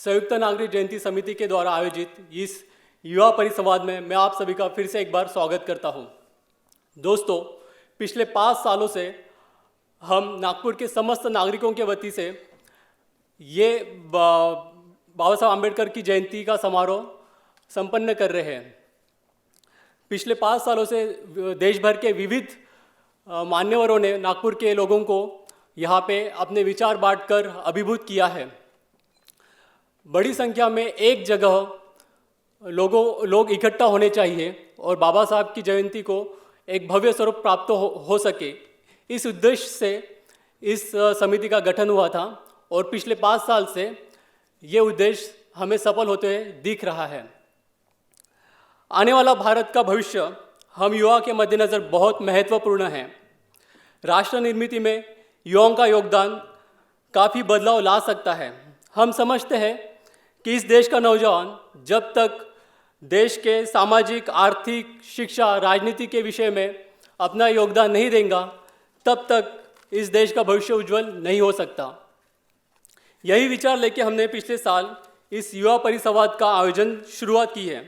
संयुक्त नागरिक जयंती समिति के द्वारा आयोजित इस युवा परिसंवाद में मैं आप सभी का फिर से एक बार स्वागत करता हूं। दोस्तों, पिछले 5 सालों से हम नागपुर के समस्त नागरिकों के वती से ये बाबा साहब आम्बेडकर की जयंती का समारोह संपन्न कर रहे हैं। पिछले 5 सालों से देश भर के विविध मान्यवरों ने नागपुर के लोगों को यहाँ पे अपने विचार बांटकर अभिभूत किया है। बड़ी संख्या में एक जगह लोग इकट्ठा होने चाहिए और बाबा साहब की जयंती को एक भव्य स्वरूप प्राप्त हो सके, इस उद्देश्य से इस समिति का गठन हुआ था और पिछले 5 साल से ये उद्देश्य हमें सफल होते हुए दिख रहा है। आने वाला भारत का भविष्य हम युवा के मद्देनज़र बहुत महत्वपूर्ण है। राष्ट्र निर्मिति में युवाओं का योगदान काफ़ी बदलाव ला सकता है। हम समझते हैं कि इस देश का नौजवान जब तक देश के सामाजिक, आर्थिक, शिक्षा, राजनीति के विषय में अपना योगदान नहीं देगा, तब तक इस देश का भविष्य उज्जवल नहीं हो सकता। यही विचार लेके हमने पिछले साल इस युवा परिसंवाद का आयोजन शुरुआत की है।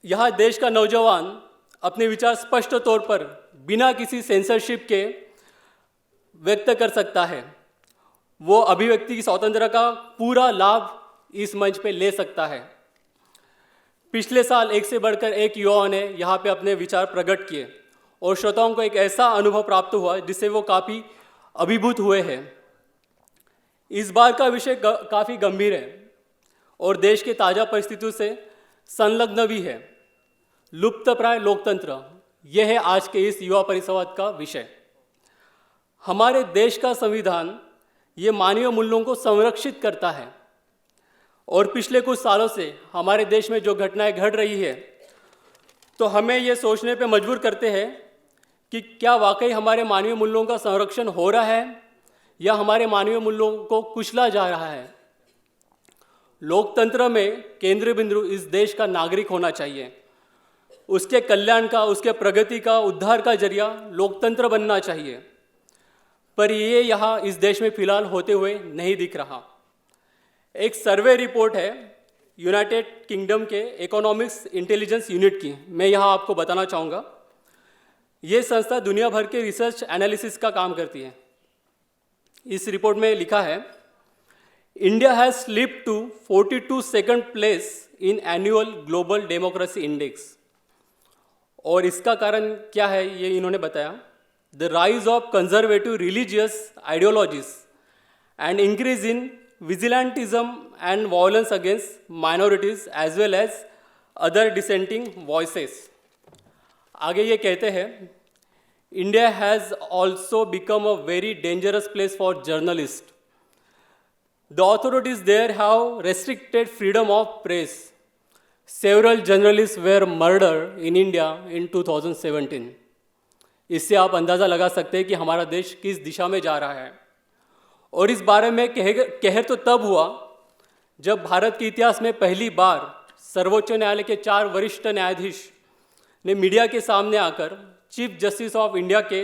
यहाँ देश का नौजवान अपने विचार स्पष्ट तौर पर बिना किसी सेंसरशिप के व्यक्त कर सकता है। वो अभिव्यक्ति की स्वतंत्रता का पूरा लाभ इस मंच पे ले सकता है। पिछले साल एक से बढ़कर एक युवाओं ने यहाँ पे अपने विचार प्रकट किए और श्रोताओं को एक ऐसा अनुभव प्राप्त हुआ जिससे वो काफ़ी अभिभूत हुए हैं। इस बार का विषय काफ़ी गंभीर है और देश के ताज़ा परिस्थितियों से संलग्न भी है। लुप्तप्राय लोकतंत्र, यह है आज के इस युवा परिसंवाद का विषय। हमारे देश का संविधान ये मानवीय मूल्यों को संरक्षित करता है और पिछले कुछ सालों से हमारे देश में जो घटनाएं घट रही है तो हमें ये सोचने पे मजबूर करते हैं कि क्या वाकई हमारे मानवीय मूल्यों का संरक्षण हो रहा है या हमारे मानवीय मूल्यों को कुचला जा रहा है। लोकतंत्र में केंद्रीय बिंदु इस देश का नागरिक होना चाहिए। उसके कल्याण का, उसके प्रगति का, उद्धार का जरिया लोकतंत्र बनना चाहिए, पर ये यहाँ इस देश में फिलहाल होते हुए नहीं दिख रहा। एक सर्वे रिपोर्ट है यूनाइटेड किंगडम के इकोनॉमिक्स इंटेलिजेंस यूनिट की, मैं यहाँ आपको बताना चाहूँगा। ये संस्था दुनिया भर के रिसर्च एनालिसिस का काम करती है। इस रिपोर्ट में लिखा है, India has slipped to 42nd place in annual global democracy index. और इसका कारण क्या है ये इन्होंने बताया, the rise of conservative religious ideologies and increase in vigilantism and violence against minorities as well as other dissenting voices। आगे ये कहते हैं, India has also become a very dangerous place for journalists। The authorities there have restricted freedom of press। Several journalists were murdered in India in 2017। इससे आप अंदाज़ा लगा सकते हैं कि हमारा देश किस दिशा में जा रहा है। और इस बारे में कहर तो तब हुआ जब भारत के इतिहास में पहली बार सर्वोच्च न्यायालय के 4 वरिष्ठ न्यायाधीश ने मीडिया के सामने आकर चीफ जस्टिस ऑफ इंडिया के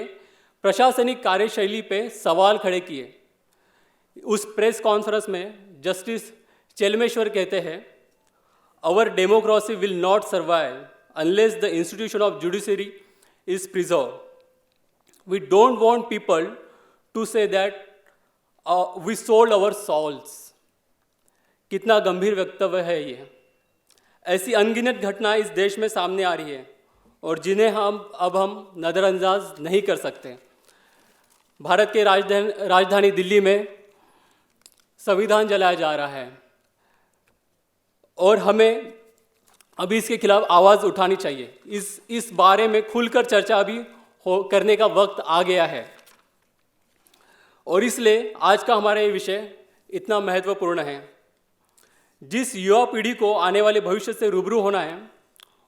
प्रशासनिक कार्यशैली पे सवाल खड़े किए। उस प्रेस कॉन्फ्रेंस में जस्टिस चेलमेश्वर कहते हैं, our democracy will not survive unless the institution of judiciary is preserved। We don't want people to say that we sold our souls। कितना गंभीर वक्तव्य है ये। ऐसी अनगिनत घटना इस देश में सामने आ रही है और जिन्हें हम नज़रअंदाज नहीं कर सकते। भारत के राजधानी दिल्ली में संविधान जलाया जा रहा है और हमें अभी इसके खिलाफ आवाज़ उठानी चाहिए। इस बारे में खुलकर चर्चा अभी करने का वक्त आ गया है और इसलिए आज का हमारा ये विषय इतना महत्वपूर्ण है। जिस युवा पीढ़ी को आने वाले भविष्य से रूबरू होना है,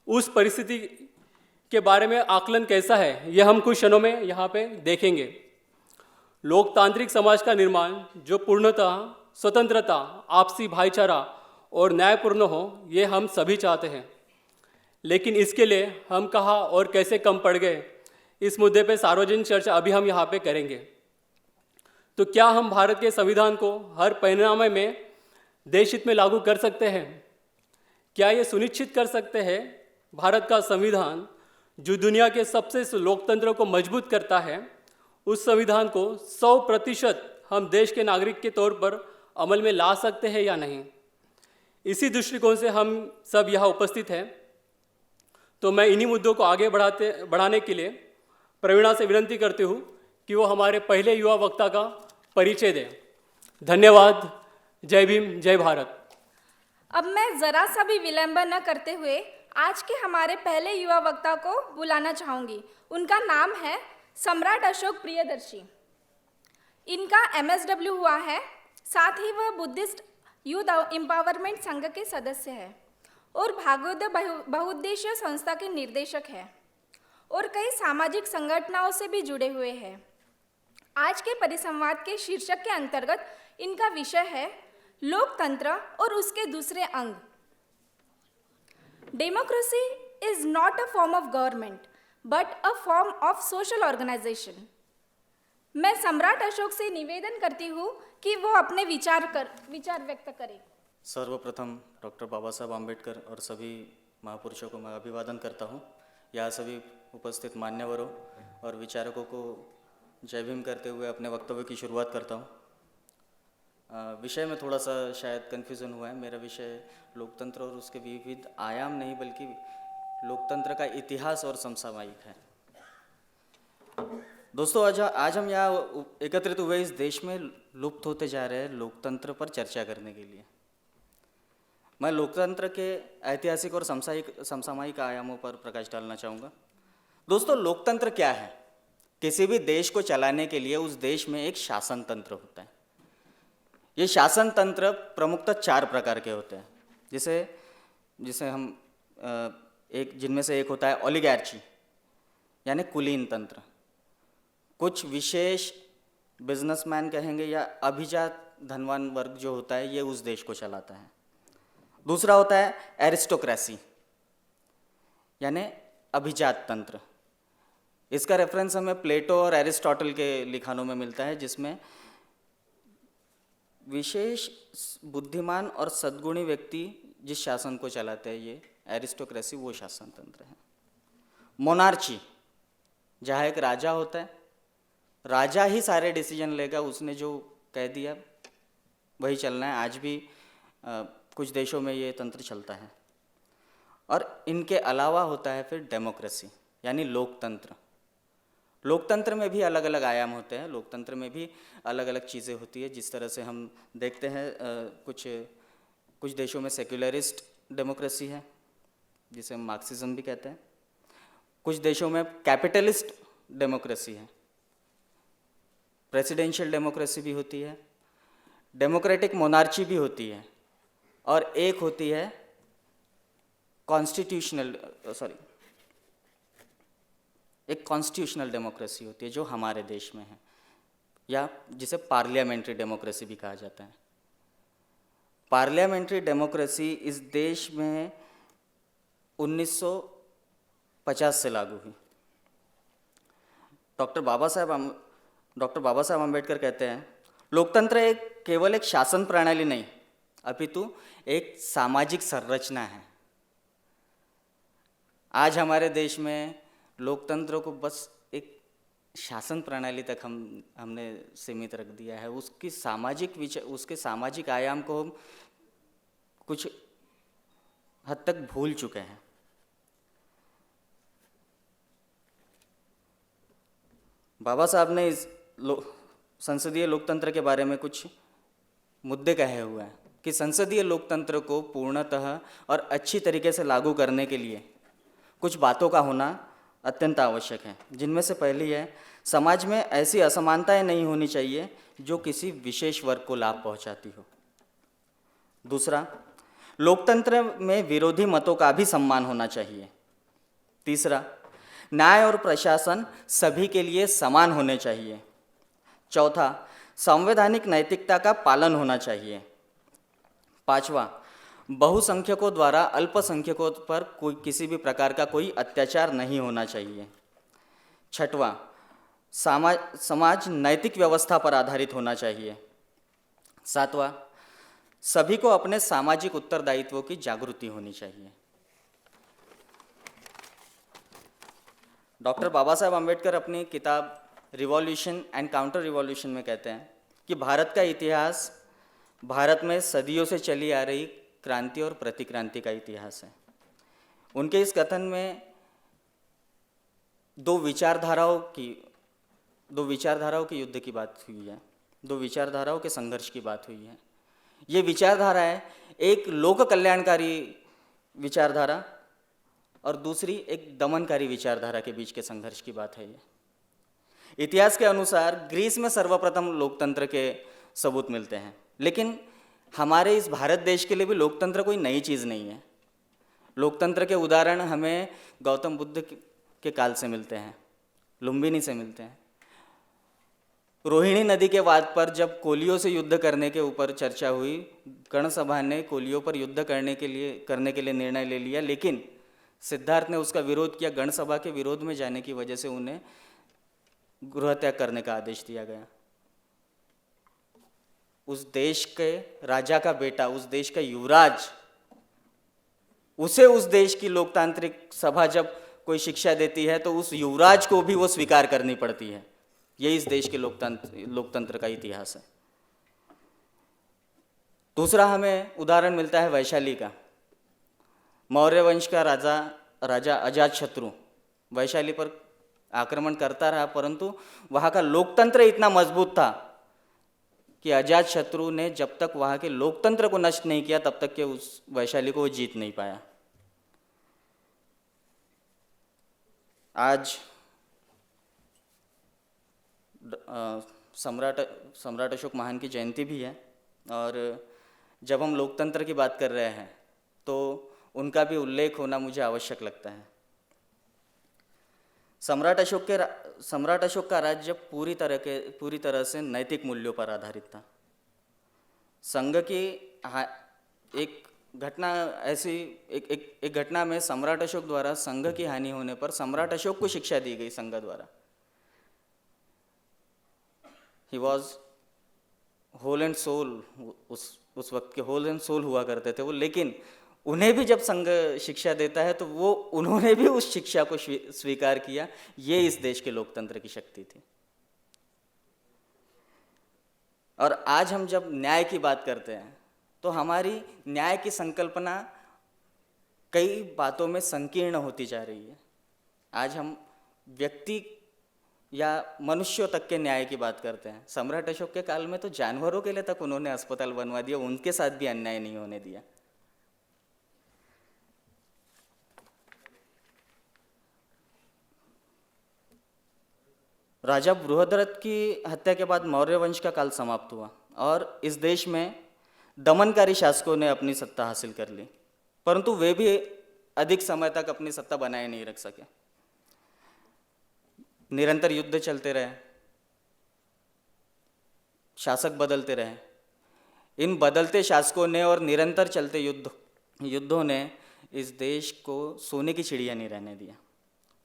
उस परिस्थिति के बारे में आकलन कैसा है ये हम कुछ क्षणों में यहाँ पे देखेंगे। लोकतांत्रिक समाज का निर्माण जो पूर्णतः स्वतंत्रता, आपसी भाईचारा और न्यायपूर्ण हो, ये हम सभी चाहते हैं। लेकिन इसके लिए हम कहाँ और कैसे कम पड़ गए, इस मुद्दे पे सार्वजनिक चर्चा अभी हम यहाँ पे करेंगे। तो क्या हम भारत के संविधान को हर परिणाम में देश हित में लागू कर सकते हैं? क्या ये सुनिश्चित कर सकते हैं भारत का संविधान, जो दुनिया के सबसे लोकतंत्र को मजबूत करता है, उस संविधान को 100% हम देश के नागरिक के तौर पर अमल में ला सकते हैं या नहीं? इसी दृष्टिकोण से हम सब यहाँ उपस्थित हैं। तो मैं इन्हीं मुद्दों को आगे बढ़ाने के लिए प्रवीणा से विनती करती हूँ कि वो हमारे पहले युवा वक्ता का परिचय दें। धन्यवाद। जय भीम, जय भारत। अब मैं ज़रा सा भी विलंब न करते हुए आज के हमारे पहले युवा वक्ता को बुलाना चाहूँगी। उनका नाम है सम्राट अशोक प्रियदर्शी। इनका MSW हुआ है, साथ ही वह बुद्धिस्ट यूथ एम्पावरमेंट संघ के सदस्य हैं और भागवत बहुउद्देशीय संस्था के निर्देशक हैं और कई सामाजिक संगठनों से भी जुड़े हुए हैं। आज के परिसंवाद के शीर्षक के अंतर्गत इनका विषय है लोकतंत्र और उसके दूसरे अंग। Democracy is not a form of government but a form of social organisation. मैं सम्राट अशोक से निवेदन करती हूँ कि वो अपने विचार व्यक्त करें। सर्वप्रथम डॉक्टर बाबा साहब आम्बेडकर और सभी महापुरुषों को मैं अभिवादन करता हूँ। यहाँ सभी उपस्थित मान्यवरों और विचारकों को जय भीम करते हुए अपने वक्तव्य की शुरुआत करता हूँ। विषय में थोड़ा सा शायद कन्फ्यूज़न हुआ है। मेरा विषय लोकतंत्र और उसके विविध आयाम नहीं बल्कि लोकतंत्र का इतिहास और समसामयिक है। दोस्तों, आज हम यहाँ एकत्रित हुए इस देश में लुप्त होते जा रहे लोकतंत्र पर चर्चा करने के लिए। मैं लोकतंत्र के ऐतिहासिक और समसामयिक आयामों पर प्रकाश डालना चाहूँगा। दोस्तों, लोकतंत्र क्या है? किसी भी देश को चलाने के लिए उस देश में एक शासन तंत्र होता है। ये शासन तंत्र प्रमुखतः 4 प्रकार के होते हैं, जिसे हम जिनमें से एक होता है ओलिगार्ची, यानी कुलीन तंत्र। कुछ विशेष बिजनेसमैन कहेंगे या अभिजात धनवान वर्ग जो होता है, ये उस देश को चलाता है। दूसरा होता है एरिस्टोक्रेसी, यानी अभिजात तंत्र। इसका रेफरेंस हमें प्लेटो और एरिस्टोटल के लिखानों में मिलता है, जिसमें विशेष बुद्धिमान और सद्गुणी व्यक्ति जिस शासन को चलाते हैं, ये एरिस्टोक्रेसी वो शासन तंत्र है। मोनार्ची, जहाँ एक राजा होता है, राजा ही सारे डिसीजन लेगा, उसने जो कह दिया वही चलना है। आज भी कुछ देशों में ये तंत्र चलता है। और इनके अलावा होता है फिर डेमोक्रेसी, यानी लोकतंत्र। लोकतंत्र में भी अलग अलग आयाम होते हैं, लोकतंत्र में भी अलग अलग चीज़ें होती है। जिस तरह से हम देखते हैं कुछ देशों में सेक्युलरिस्ट डेमोक्रेसी है, जिसे हम मार्क्सिज्म भी कहते हैं। कुछ देशों में कैपिटलिस्ट डेमोक्रेसी है, प्रेसिडेंशियल डेमोक्रेसी भी होती है, डेमोक्रेटिक मोनार्ची भी होती है, और एक होती है एक कॉन्स्टिट्यूशनल डेमोक्रेसी होती है, जो हमारे देश में है, या जिसे पार्लियामेंट्री डेमोक्रेसी भी कहा जाता है। पार्लियामेंट्री डेमोक्रेसी इस देश में 1950 से लागू हुई। डॉक्टर बाबा साहब आम्बेडकर कहते हैं, लोकतंत्र केवल एक शासन प्रणाली नहीं, अपितु एक सामाजिक संरचना है। आज हमारे देश में लोकतंत्र को बस एक शासन प्रणाली तक हमने सीमित रख दिया है। उसके सामाजिक आयाम को हम कुछ हद तक भूल चुके हैं। बाबा साहब ने इस संसदीय लोकतंत्र के बारे में कुछ मुद्दे कहे हुए हैं कि संसदीय लोकतंत्र को पूर्णतः और अच्छी तरीके से लागू करने के लिए कुछ बातों का होना अत्यंत आवश्यक है, जिनमें से पहली है, समाज में ऐसी असमानताएं नहीं होनी चाहिए जो किसी विशेष वर्ग को लाभ पहुंचाती हो। दूसरा, लोकतंत्र में विरोधी मतों का भी सम्मान होना चाहिए। तीसरा, न्याय और प्रशासन सभी के लिए समान होने चाहिए। चौथा, संवैधानिक नैतिकता का पालन होना चाहिए। पांचवा, बहुसंख्यकों द्वारा अल्पसंख्यकों पर किसी भी प्रकार का कोई अत्याचार नहीं होना चाहिए। छठवां, समाज नैतिक व्यवस्था पर आधारित होना चाहिए। सातवां, सभी को अपने सामाजिक उत्तरदायित्वों की जागृति होनी चाहिए। डॉक्टर बाबा साहब आम्बेडकर अपनी किताब रिवॉल्यूशन एंड काउंटर रिवॉल्यूशन में कहते हैं कि भारत का इतिहास भारत में सदियों से चली आ रही क्रांति और प्रतिक्रांति का इतिहास है। उनके इस कथन में दो विचारधाराओं के युद्ध की बात हुई है, दो विचारधाराओं के संघर्ष की बात हुई है। ये विचारधारा है, एक लोक कल्याणकारी विचारधारा और दूसरी एक दमनकारी विचारधारा के बीच के संघर्ष की बात है। ये इतिहास के अनुसार ग्रीस में सर्वप्रथम लोकतंत्र के सबूत मिलते हैं, लेकिन हमारे इस भारत देश के लिए भी लोकतंत्र कोई नई चीज़ नहीं है। लोकतंत्र के उदाहरण हमें गौतम बुद्ध के काल से मिलते हैं, लुम्बिनी से मिलते हैं। रोहिणी नदी के वाद पर जब कोलियों से युद्ध करने के ऊपर चर्चा हुई, गणसभा ने कोलियों पर युद्ध करने के लिए निर्णय ले लिया, लेकिन सिद्धार्थ ने उसका विरोध किया। गणसभा के विरोध में जाने की वजह से उन्हें गृह त्याग करने का आदेश दिया गया। उस देश के राजा का बेटा, उस देश का युवराज, उसे उस देश की लोकतांत्रिक सभा जब कोई शिक्षा देती है तो उस युवराज को भी वो स्वीकार करनी पड़ती है। यही इस देश के लोकतंत्र का इतिहास है। दूसरा हमें उदाहरण मिलता है वैशाली का। मौर्य वंश का राजा अजातशत्रु वैशाली पर आक्रमण करता रहा, परंतु वहाँ का लोकतंत्र इतना मजबूत था कि अजातशत्रु ने जब तक वहाँ के लोकतंत्र को नष्ट नहीं किया तब तक के उस वैशाली को वो जीत नहीं पाया। आज सम्राट अशोक महान की जयंती भी है, और जब हम लोकतंत्र की बात कर रहे हैं तो उनका भी उल्लेख होना मुझे आवश्यक लगता है। सम्राट अशोक का राज्य पूरी तरह से नैतिक मूल्यों पर आधारित था। संघ की एक घटना में सम्राट अशोक द्वारा संघ की हानि होने पर सम्राट अशोक को शिक्षा दी गई संघ द्वारा। He was whole and soul, उस वक्त के होल एंड सोल हुआ करते थे वो, लेकिन उन्हें भी जब संघ शिक्षा देता है तो उन्होंने भी उस शिक्षा को स्वीकार किया। ये इस देश के लोकतंत्र की शक्ति थी। और आज हम जब न्याय की बात करते हैं तो हमारी न्याय की संकल्पना कई बातों में संकीर्ण होती जा रही है। आज हम व्यक्ति या मनुष्यों तक के न्याय की बात करते हैं। सम्राट अशोक के काल में तो जानवरों के लिए तक उन्होंने अस्पताल बनवा दिया, उनके साथ भी अन्याय नहीं होने दिया। राजा बृहद्रथ की हत्या के बाद मौर्य वंश का काल समाप्त हुआ और इस देश में दमनकारी शासकों ने अपनी सत्ता हासिल कर ली, परंतु वे भी अधिक समय तक अपनी सत्ता बनाए नहीं रख सके। निरंतर युद्ध चलते रहे, शासक बदलते रहे। इन बदलते शासकों ने और निरंतर चलते युद्धों ने इस देश को सोने की चिड़िया नहीं रहने दिया।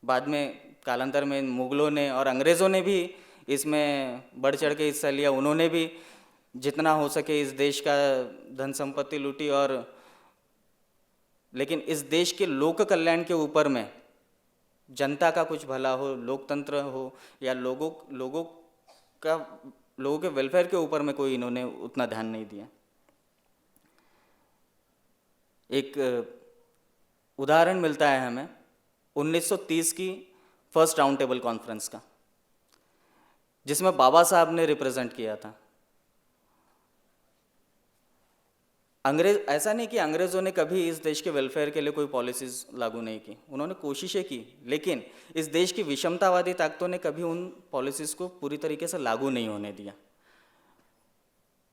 बाद में कालांतर में मुगलों ने और अंग्रेज़ों ने भी इसमें बढ़ चढ़ के हिस्सा लिया। उन्होंने भी जितना हो सके इस देश का धन संपत्ति लूटी, और लेकिन इस देश के लोक कल्याण के ऊपर में, जनता का कुछ भला हो, लोकतंत्र हो या लोगों के वेलफेयर के ऊपर में कोई इन्होंने उतना ध्यान नहीं दिया। एक उदाहरण मिलता है हमें 1930 की फर्स्ट राउंड टेबल कॉन्फ्रेंस का, जिसमें बाबा साहब ने रिप्रेजेंट किया था। ऐसा नहीं कि अंग्रेज़ों ने कभी इस देश के वेलफेयर के लिए कोई पॉलिसीज़ लागू नहीं की, उन्होंने कोशिशें की, लेकिन इस देश की विषमतावादी ताकतों ने कभी उन पॉलिसीज़ को पूरी तरीके से लागू नहीं होने दिया।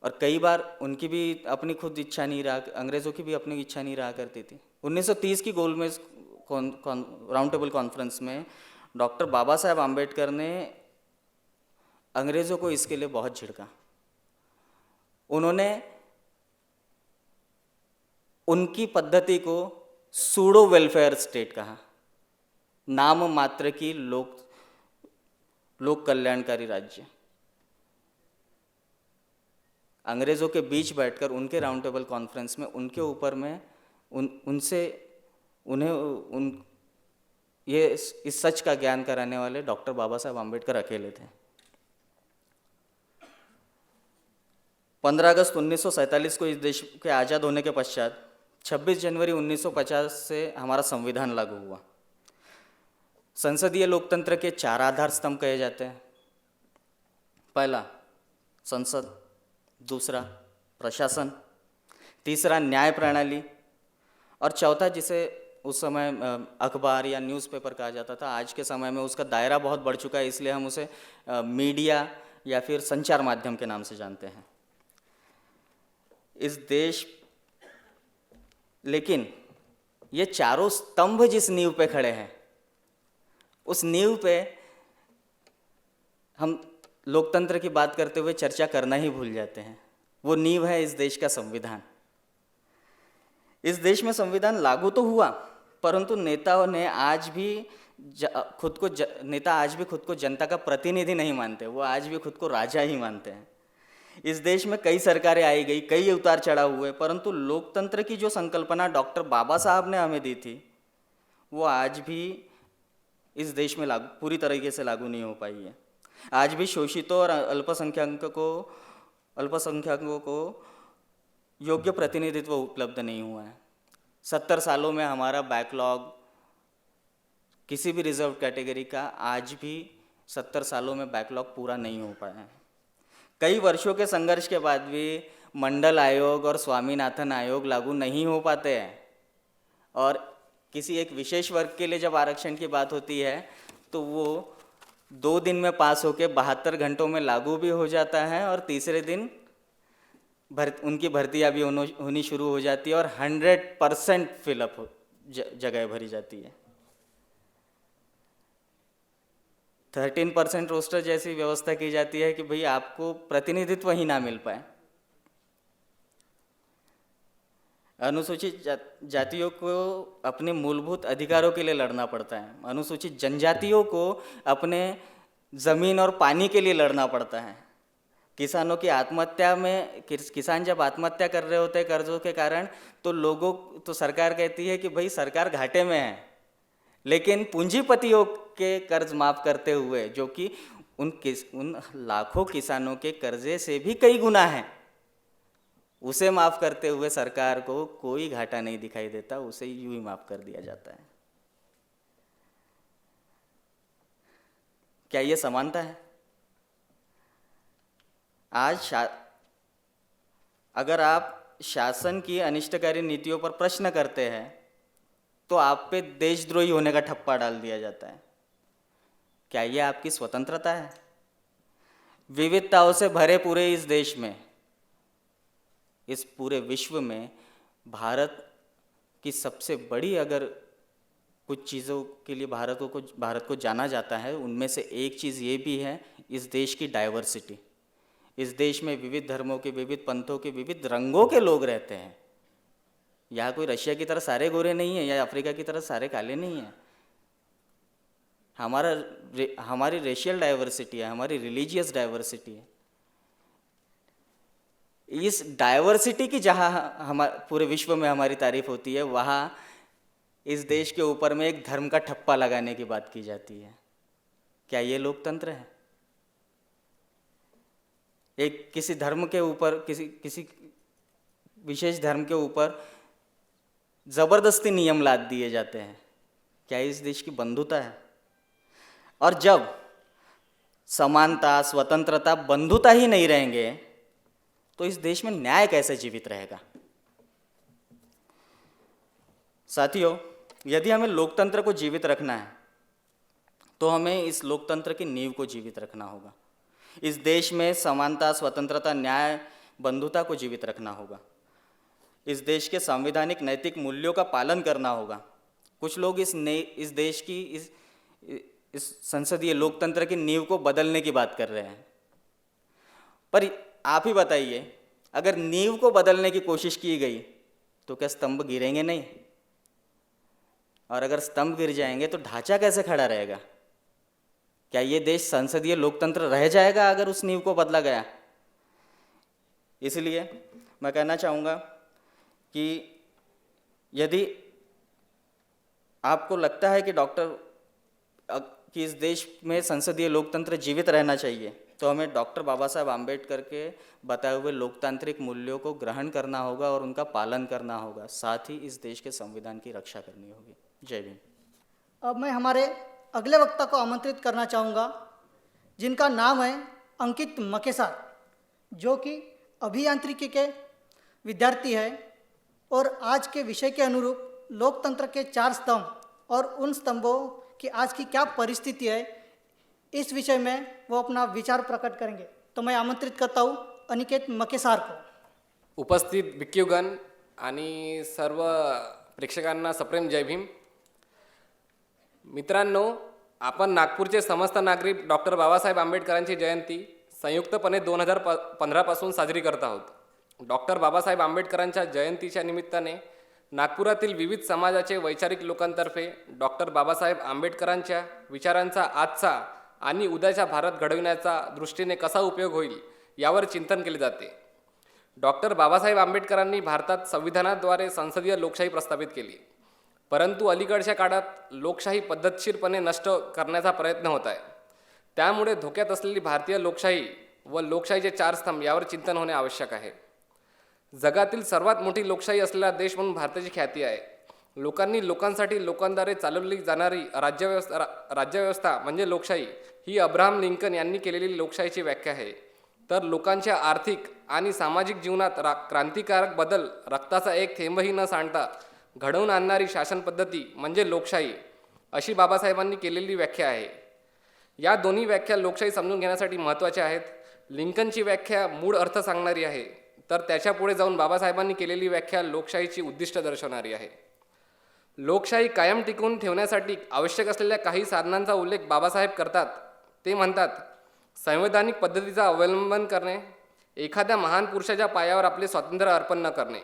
और कई बार उनकी भी अपनी खुद इच्छा नहीं रहा, अंग्रेज़ों की भी अपनी इच्छा नहीं रहा करती थी। 1930 की गोलमेज राउंड टेबल कॉन्फ्रेंस में डॉक्टर बाबा साहब आम्बेडकर ने अंग्रेज़ों को इसके लिए बहुत झिड़का। उन्होंने उनकी पद्धति को सूडो वेलफेयर स्टेट कहा, नाम मात्र की लोक कल्याणकारी राज्य। अंग्रेज़ों के बीच बैठकर उनके राउंड टेबल कॉन्फ्रेंस में उनके ऊपर में उनसे उन्हें उन ये इस सच का ज्ञान कराने वाले डॉक्टर बाबा साहब आम्बेडकर अकेले थे। 15 अगस्त 1947 को इस देश के आज़ाद होने के पश्चात 26 जनवरी 1950 से हमारा संविधान लागू हुआ। संसदीय लोकतंत्र के 4 आधार स्तंभ कहे जाते हैं। पहला संसद, दूसरा प्रशासन, तीसरा न्याय प्रणाली और चौथा जिसे उस समय अखबार या न्यूज़पेपर कहा जाता था। आज के समय में उसका दायरा बहुत बढ़ चुका है, इसलिए हम उसे मीडिया या फिर संचार माध्यम के नाम से जानते हैं। इस देश लेकिन ये चारों स्तंभ जिस नींव पे खड़े हैं, उस नींव पे हम लोकतंत्र की बात करते हुए चर्चा करना ही भूल जाते हैं। वो नींव है इस देश का संविधान। इस देश में संविधान लागू तो हुआ, परंतु नेताओं ने आज भी नेता आज भी खुद को जनता का प्रतिनिधि नहीं मानते, वो आज भी खुद को राजा ही मानते हैं। इस देश में कई सरकारें आई गई, कई उतार चढ़ाव हुए, परंतु लोकतंत्र की जो संकल्पना डॉक्टर बाबा साहब ने हमें दी थी, वो आज भी इस देश में पूरी तरीके से लागू नहीं हो पाई है। आज भी शोषितों और अल्पसंख्यकों को योग्य प्रतिनिधित्व उपलब्ध नहीं हुआ है। 70 सालों में हमारा बैकलॉग किसी भी रिजर्व कैटेगरी का आज भी 70 सालों में बैकलॉग पूरा नहीं हो पाया है। कई वर्षों के संघर्ष के बाद भी मंडल आयोग और स्वामीनाथन आयोग लागू नहीं हो पाते हैं, और किसी एक विशेष वर्ग के लिए जब आरक्षण की बात होती है तो वो 2 दिन में पास होकर 72 घंटों में लागू भी हो जाता है, और तीसरे दिन उनकी भर्तियाँ भी होनी शुरू हो जाती है और 100% फिलअप जगह भरी जाती है। 13% रोस्टर जैसी व्यवस्था की जाती है कि भाई आपको प्रतिनिधित्व ही ना मिल पाए। अनुसूचित जातियों को अपने मूलभूत अधिकारों के लिए लड़ना पड़ता है। अनुसूचित जनजातियों को अपने ज़मीन और पानी के लिए लड़ना पड़ता है। किसानों की आत्महत्या में किसान जब आत्महत्या कर रहे होते हैं कर्जों के कारण, तो सरकार कहती है कि भाई सरकार घाटे में है, लेकिन पूंजीपतियों के कर्ज माफ़ करते हुए, जो कि उन लाखों किसानों के कर्जे से भी कई गुना है, उसे माफ़ करते हुए सरकार को कोई घाटा नहीं दिखाई देता, उसे यूं ही माफ़ कर दिया जाता है। क्या ये समानता है? आज अगर आप शासन की अनिष्टकारी नीतियों पर प्रश्न करते हैं तो आप पे देशद्रोही होने का ठप्पा डाल दिया जाता है। क्या ये आपकी स्वतंत्रता है? विविधताओं से भरे पूरे इस देश में, इस पूरे विश्व में भारत की सबसे बड़ी, अगर कुछ चीज़ों के लिए भारत को जाना जाता है, उनमें से एक चीज़ ये भी है इस देश की डाइवर्सिटी। इस देश में विविध धर्मों के, विविध पंथों के, विविध रंगों के लोग रहते हैं। यहाँ कोई रशिया की तरह सारे गोरे नहीं है या अफ्रीका की तरह सारे काले नहीं हैं। हमारी रेशियल डाइवर्सिटी है, हमारी रिलीजियस डाइवर्सिटी है। इस डाइवर्सिटी की जहाँ पूरे विश्व में हमारी तारीफ होती है, वहाँ इस देश के ऊपर में एक धर्म का ठप्पा लगाने की बात की जाती है। क्या ये लोकतंत्र है? एक किसी धर्म के ऊपर, किसी विशेष धर्म के ऊपर जबरदस्ती नियम लाद दिए जाते हैं। क्या इस देश की बंधुता है? और जब समानता, स्वतंत्रता, बंधुता ही नहीं रहेंगे तो इस देश में न्याय कैसे जीवित रहेगा? साथियों, यदि हमें लोकतंत्र को जीवित रखना है तो हमें इस लोकतंत्र की नींव को जीवित रखना होगा। इस देश में समानता, स्वतंत्रता, न्याय, बंधुता को जीवित रखना होगा। इस देश के संवैधानिक नैतिक मूल्यों का पालन करना होगा। कुछ लोग इस देश की इस संसदीय लोकतंत्र की नींव को बदलने की बात कर रहे हैं, पर आप ही बताइए, अगर नींव को बदलने की कोशिश की गई तो क्या स्तंभ गिरेंगे नहीं? और अगर स्तंभ गिर जाएंगे तो ढांचा कैसे खड़ा रहेगा? क्या ये देश संसदीय लोकतंत्र रह जाएगा अगर उस नींव को बदला गया? इसलिए मैं कहना चाहूँगा कि यदि आपको लगता है कि कि इस देश में संसदीय लोकतंत्र जीवित रहना चाहिए, तो हमें डॉक्टर बाबा साहब आम्बेडकर के बताए हुए लोकतांत्रिक मूल्यों को ग्रहण करना होगा और उनका पालन करना होगा। साथ ही इस देश के संविधान की रक्षा करनी होगी। जय भीम। अब मैं हमारे अगले वक्ता को आमंत्रित करना चाहूँगा, जिनका नाम है अंकित मकेसार, जो कि अभियांत्रिकी के विद्यार्थी है और आज के विषय के अनुरूप लोकतंत्र के 4 स्तंभ और उन स्तंभों की आज की क्या परिस्थिति है, इस विषय में वो अपना विचार प्रकट करेंगे। तो मैं आमंत्रित करता हूँ अनिकेत मकेसार को। उपस्थित भिक्खूगण आणि सर्व प्रेक्षकांना सप्रेम जय भीम। मित्रांनो, आपण नागपूरचे समस्त नागरिक डॉक्टर बाबासाहेब आंबेडकरांची जयंती संयुक्तपणे 2015 पासून साजरी करत आहोत। डॉक्टर बाबासाहेब आंबेडकरांच्या जयंतीच्या निमित्ताने नागपुरातील विविध समाजाचे वैचारिक लोकांतर्फे डॉक्टर बाबासाहेब आंबेडकरांच्या विचारांचा आजचा आणि उद्याचा भारत घडविण्याचा दृष्टीने कसा उपयोग होईल यावर चिंतन केले जाते। डॉक्टर बाबासाहेब आंबेडकरांनी भारतात संविधानाद्वारे संसदीय लोकशाही प्रस्थापित केली, परंतु अलीकडच्या काळात लोकशाही पद्धतशीरपणे नष्ट करण्याचा प्रयत्न होत आहे। त्यामुळे धोक्यात असलेली भारतीय लोकशाही व लोकशाहीचे 4 स्तंभ यावर चिंतन होणे आवश्यक आहे। जगातील सर्वात मोठी लोकशाही असलेला देश म्हणून भारताची ख्याती आहे। लोकांनी लोकांसाठी लोकांद्वारे चालवली जाणारी राज्यव्यवस्था म्हणजे लोकशाही ही अब्राहम लिंकन यांनी केलेली लोकशाहीची व्याख्या आहे। तर लोकांच्या आर्थिक आणि सामाजिक जीवनात क्रांतिकारक बदल रक्ताचा एक थेंबही न सांडता घडवून आणणारी शासन पद्धती म्हणजे लोकशाही, अशी बाबासाहेबांनी केलेली व्याख्या आहे। या दोन्ही व्याख्या लोकशाही समजून घेण्यासाठी महत्त्वाच्या आहेत। लिंकनची व्याख्या मूळ अर्थ सांगणारी आहे, तर त्याच्या पुढे जाऊन बाबासाहेबांनी केलेली व्याख्या लोकशाहीची उद्दिष्ट दर्शवणारी आहे। लोकशाही कायम टिकवून ठेवण्यासाठी आवश्यक असलेल्या काही साधनांचा उल्लेख बाबासाहेब करतात। ते म्हणतात, संवैधानिक पद्धतीचा अवलंबन करणे, एखाद्या महान पुरुषाच्या पायावर आपले स्वातंत्र्य अर्पण न करणे।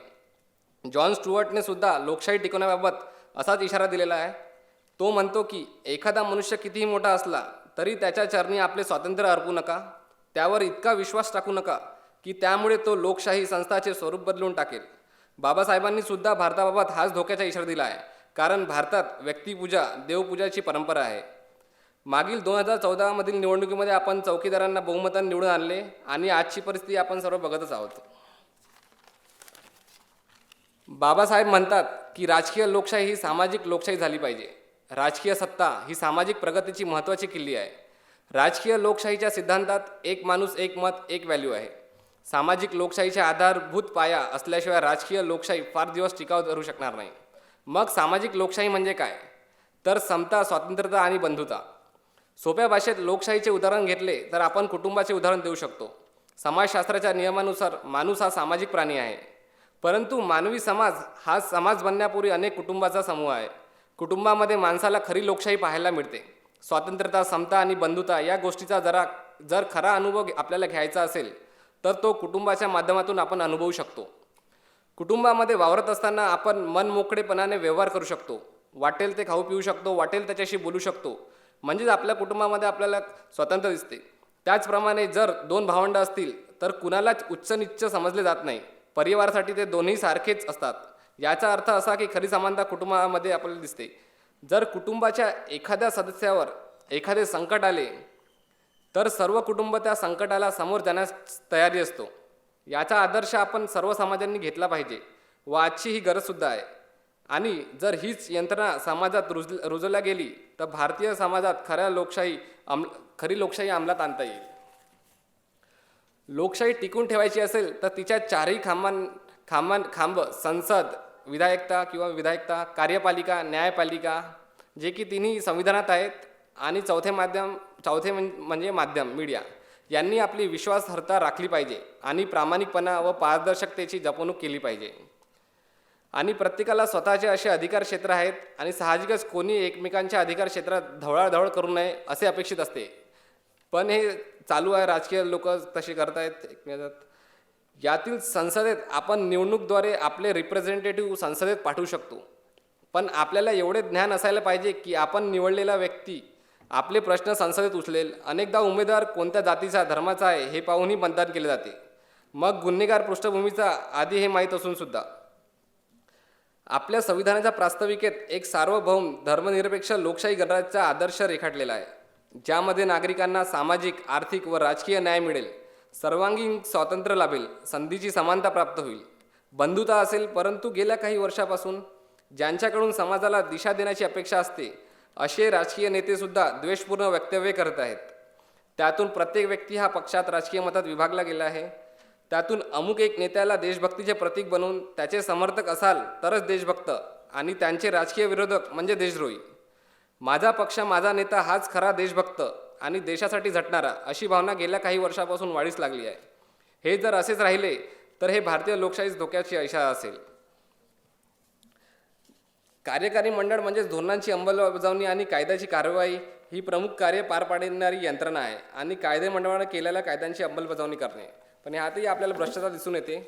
जॉन स्टुअर्टने सुद्धा लोकशाही टिकवण्याबाबत असाच इशारा दिलेला आहे। तो म्हणतो की एखादा मनुष्य कितीही मोठा असला तरी त्याच्या चरणी आपले स्वातंत्र्य अर्पू नका, त्यावर इतका विश्वास टाकू नका की त्यामुळे तो लोकशाही संस्थाचे स्वरूप बदलून टाकेल। बाबासाहेबांनी सुद्धा भारताबाबत हाच धोक्याचा इशारा दिला आहे, कारण भारतात व्यक्तिपूजा देवपूजाची परंपरा आहे। मागील 2014 मधील निवडणुकीमध्ये आपण चौकीदारांना बहुमताने निवडून आणले आणि आजची परिस्थिती आपण सर्व बघतच आहोत। बाबासाहेब म्हणतात की राजकीय लोकशाही ही सामाजिक लोकशाही झाली पाहिजे। राजकीय सत्ता ही सामाजिक प्रगतीची महत्त्वाची किल्ली आहे। राजकीय लोकशाहीच्या सिद्धांतात एक माणूस एक मत एक व्हॅल्यू आहे। सामाजिक लोकशाहीचा आधारभूत पाया असल्याशिवाय राजकीय लोकशाही फार दिवस टिकाऊ धरू शकणार नाही। मग सामाजिक लोकशाही म्हणजे काय? तर समता, स्वातंत्र्यता आणि बंधुता। सोप्या भाषेत लोकशाहीचे उदाहरण घेतले तर आपण कुटुंबाचे उदाहरण देऊ शकतो। समाजशास्त्राच्या नियमानुसार माणूस हा सामाजिक प्राणी आहे, परंतु मानवी समाज हा समाज बनण्यापूर्वी अनेक कुटुंबाचा समूह आहे। कुटुंबामध्ये माणसाला खरी लोकशाही पाहायला मिळते। स्वातंत्र्यता, समता आणि बंधुता या गोष्टीचा जर खरा अनुभव आपल्याला घ्यायचा असेल तर तो कुटुंबाच्या माध्यमातून आपण अनुभवू शकतो। कुटुंबामध्ये वावरत असताना आपण मनमोकळेपणाने व्यवहार करू शकतो। वाटेल ते खाऊ पिऊ शकतो, वाटेल त्याच्याशी बोलू शकतो, म्हणजेच आपल्या कुटुंबामध्ये आपल्याला स्वातंत्र्य दिसते। त्याचप्रमाणे जर 2 भावंड असतील तर कुणालाच उच्च नीच समजले जात नाही। परिवारासाठी ते दोन्ही सारखेच असतात। याचा अर्थ असा की खरी समानता कुटुंबामध्ये आपल्याला दिसते। जर कुटुंबाच्या एखाद्या सदस्यावर एखादे संकट आले तर सर्व कुटुंब त्या संकटाला समोर जाण्यास तयारी असतो। याचा आदर्श आपण सर्व समाजांनी घेतला पाहिजे व आजची ही गरजसुद्धा आहे। आणि जर हीच यंत्रणा समाजात रुजवल्या गेली तर भारतीय समाजात खरी लोकशाही अंमलात आणता येईल। लोकशाही टिकून ठेवायची असेल तर तिच्या 4ही खांब संसद, विधायकता, कार्यपालिका, न्यायपालिका, जे की तिन्ही संविधानात आहेत, आणि चौथे म्हणजे माध्यम मीडिया यांनी आपली विश्वासार्हता राखली पाहिजे आणि प्रामाणिकपणा व पारदर्शकतेची जपणूक केली पाहिजे। आणि प्रत्येकाला स्वतःचे असे अधिकार क्षेत्र आहेत आणि साहजिकच कोणी एकमेकांच्या अधिकार क्षेत्रात ढवळाढवळ करू नये असे अपेक्षित असते, पण हे चालू आहे। राजकीय लोक तसे करत आहेत। यातील संसदेत आपण निवडणूकद्वारे आपले रिप्रेझेंटेटिव्ह संसदेत पाठवू शकतो, पण आपल्याला एवढे ज्ञान असायला पाहिजे की आपण निवडलेला व्यक्ती आपले प्रश्न संसदेत उचलेल। अनेकदा उमेदवार कोणत्या जातीचा धर्माचा आहे हे पाहूनही मतदान केले जाते। मग गुन्हेगार पृष्ठभूमीचा आधी हे माहीत असून सुद्धा आपल्या संविधानाच्या प्रास्ताविकेत एक सार्वभौम धर्मनिरपेक्ष लोकशाही गणराज्याचा आदर्श रेखाटलेला आहे, ज्यामध्ये नागरिकांना सामाजिक, आर्थिक व राजकीय न्याय मिळेल, सर्वांगीण स्वातंत्र्य लाभेल, संधीची समानता प्राप्त होईल, बंधुता असेल. परंतु गेल्या काही वर्षापासून ज्यांच्याकडून समाजाला दिशा देण्याची अपेक्षा असते असे राजकीय नेतेसुद्धा द्वेषपूर्ण वक्तव्ये करत आहेत. त्यातून प्रत्येक व्यक्ती हा पक्षात राजकीय मतात विभागला गेला आहे. त्यातून अमुक एक नेत्याला देशभक्तीचे प्रतीक बनवून त्याचे समर्थक असाल तरच देशभक्त आणि त्यांचे राजकीय विरोधक म्हणजे देशद्रोही. माझा पक्ष, माझा नेता हाच खरा देशभक्त आणि देशासाठी झटणारा, अशी भावना गेल्या काही वर्षापासून वाढीस लागली आहे. हे जर असेच राहिले तर हे भारतीय लोकशाहीच धोक्याची इशारा असेल. कार्यकारी मंडळ म्हणजेच धोरणांची अंमलबजावणी आणि कायद्याची कार्यवाही ही प्रमुख कार्य पार पाडणारी यंत्रणा आहे आणि कायदे मंडळाने केलेल्या कायद्यांची अंमलबजावणी करणे. पण ह्यातही आपल्याला भ्रष्टाचार दिसून येते.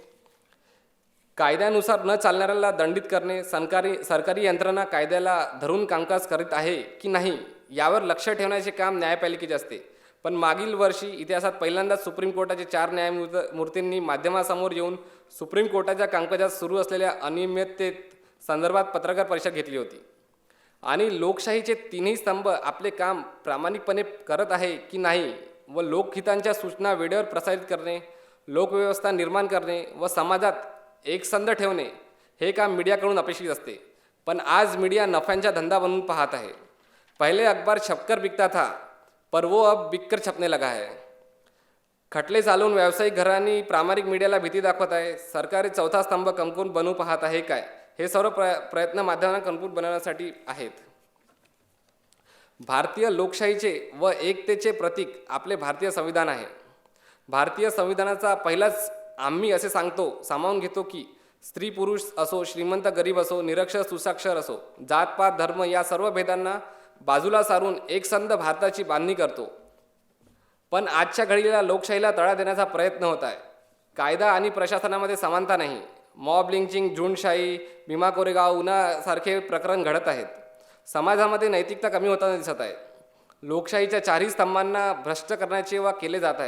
कायद्यानुसार न चालणाऱ्याला दंडित करणे, सरकारी यंत्रणा कायद्याला धरून कामकाज करीत आहे की नाही यावर लक्ष ठेवण्याचे काम न्यायपालिकेचे असते. पण मागील वर्षी इतिहासात पहिल्यांदाच सुप्रीम कोर्टाचे 4 न्यायमूर्तींनी माध्यमासमोर येऊन सुप्रीम कोर्टाच्या कामकाजात सुरू असलेल्या अनियमिततेत संदर्भात पत्रकार परिषद घेतली होती आणि लोकशाहीचे तिन्ही स्तंभ आपले काम प्रामाणिकपणे करत आहे की नाही व लोकहितांच्या सूचना वेळेवर प्रसारित करणे, लोकव्यवस्था निर्माण करणे व समाजात एकसंध ठेवणे हे काम मीडियाकडून अपेक्षित असते. पण आज मीडिया नफ्यांचा धंदा बनवून पाहत आहे. पहले अखबार छपकर बिकता था, पर वो अब बिककर छपने लगा है. खटले चालवून व्यावसायिक घरांनी प्रामाणिक मीडियाला भीती दाखवत आहे. सरकारी चौथा स्तंभ कमकुवत बनवू पाहत आहे काय? हे सर्व प्रयत्न माध्यमांना कमकुवत बनवण्यासाठी आहेत. भारतीय लोकशाहीचे व एकतेचे प्रतीक आपले भारतीय संविधान आहे. भारतीय संविधानाचा पहिलाच आम्ही असे सामावून घेतो की स्त्री पुरुष असो, श्रीमंत गरीब असो, निरक्षर सुसाक्षर असो, जातपात धर्म या सर्व भेदांना बाजूला सारून एकसंध भारताची बांधणी करतो. पण आजच्या घडीला लोकशाहीला तडा देण्याचा प्रयत्न होत आहे. कायदा आणि प्रशासनामध्ये समानता नाही. मॉब लिंचिंग, झुंडशाही, भीमा कोरेगाव, उन्हासारखे प्रकरण घडत आहेत. समाजामध्ये नैतिकता कमी होताना दिसत आहे. लोकशाहीच्या 4ही स्तंभांना भ्रष्ट करण्याचे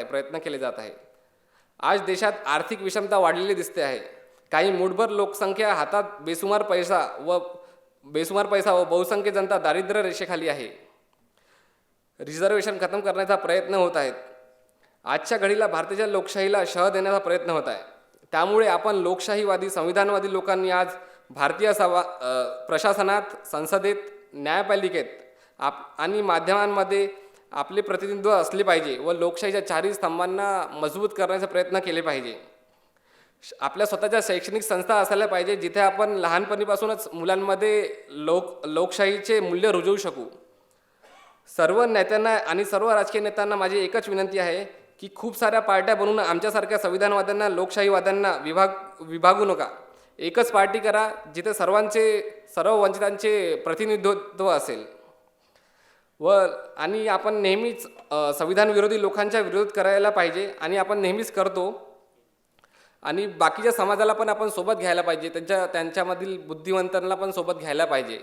प्रयत्न केले जात आहे. आज देशात आर्थिक विषमता वाढलेली दिसते आहे. काही मूठभर लोकसंख्या हातात बेसुमार पैसा व बहुसंख्य जनता दारिद्र्य रेषेखाली आहे. रिझर्वेशन खतम करण्याचा प्रयत्न होत आहेत. आजच्या घडीला भारताच्या लोकशाहीला शह देण्याचा प्रयत्न होत आहे. त्यामुळे आपण लोकशाहीवादी, संविधानवादी लोकांनी आज भारतीय प्रशासनात, संसदेत, न्यायपालिकेत आणि माध्यमांमध्ये आपले प्रतिनिधित्व असले पाहिजे व लोकशाहीच्या 4ही स्तंभांना मजबूत करण्याचा प्रयत्न केले पाहिजे. आपल्या स्वतःच्या शैक्षणिक संस्था असायला पाहिजे जिथे आपण लहानपणीपासूनच मुलांमध्ये लोकशाहीचे मूल्य रुजवू शकू. सर्व नेत्यांना आणि सर्व राजकीय नेत्यांना माझी एकच विनंती आहे की खूप साऱ्या पार्ट्या बनवून आमच्यासारख्या संविधानवाद्यांना, लोकशाहीवाद्यांना विभागू नका. एकच पार्टी करा जिथे सर्व वंचितांचे प्रतिनिधित्व असेल आणि आपण नेहमीच संविधान विरोधी लोकांचा विरोध करायला पाहिजे आणि आपण नेहमीच करतो. आणि बाकीच्या समाजाला पण आपण सोबत घ्यायला पाहिजे, त्यांच्यामधील बुद्धिवंतांना पण सोबत घ्यायला पाहिजे.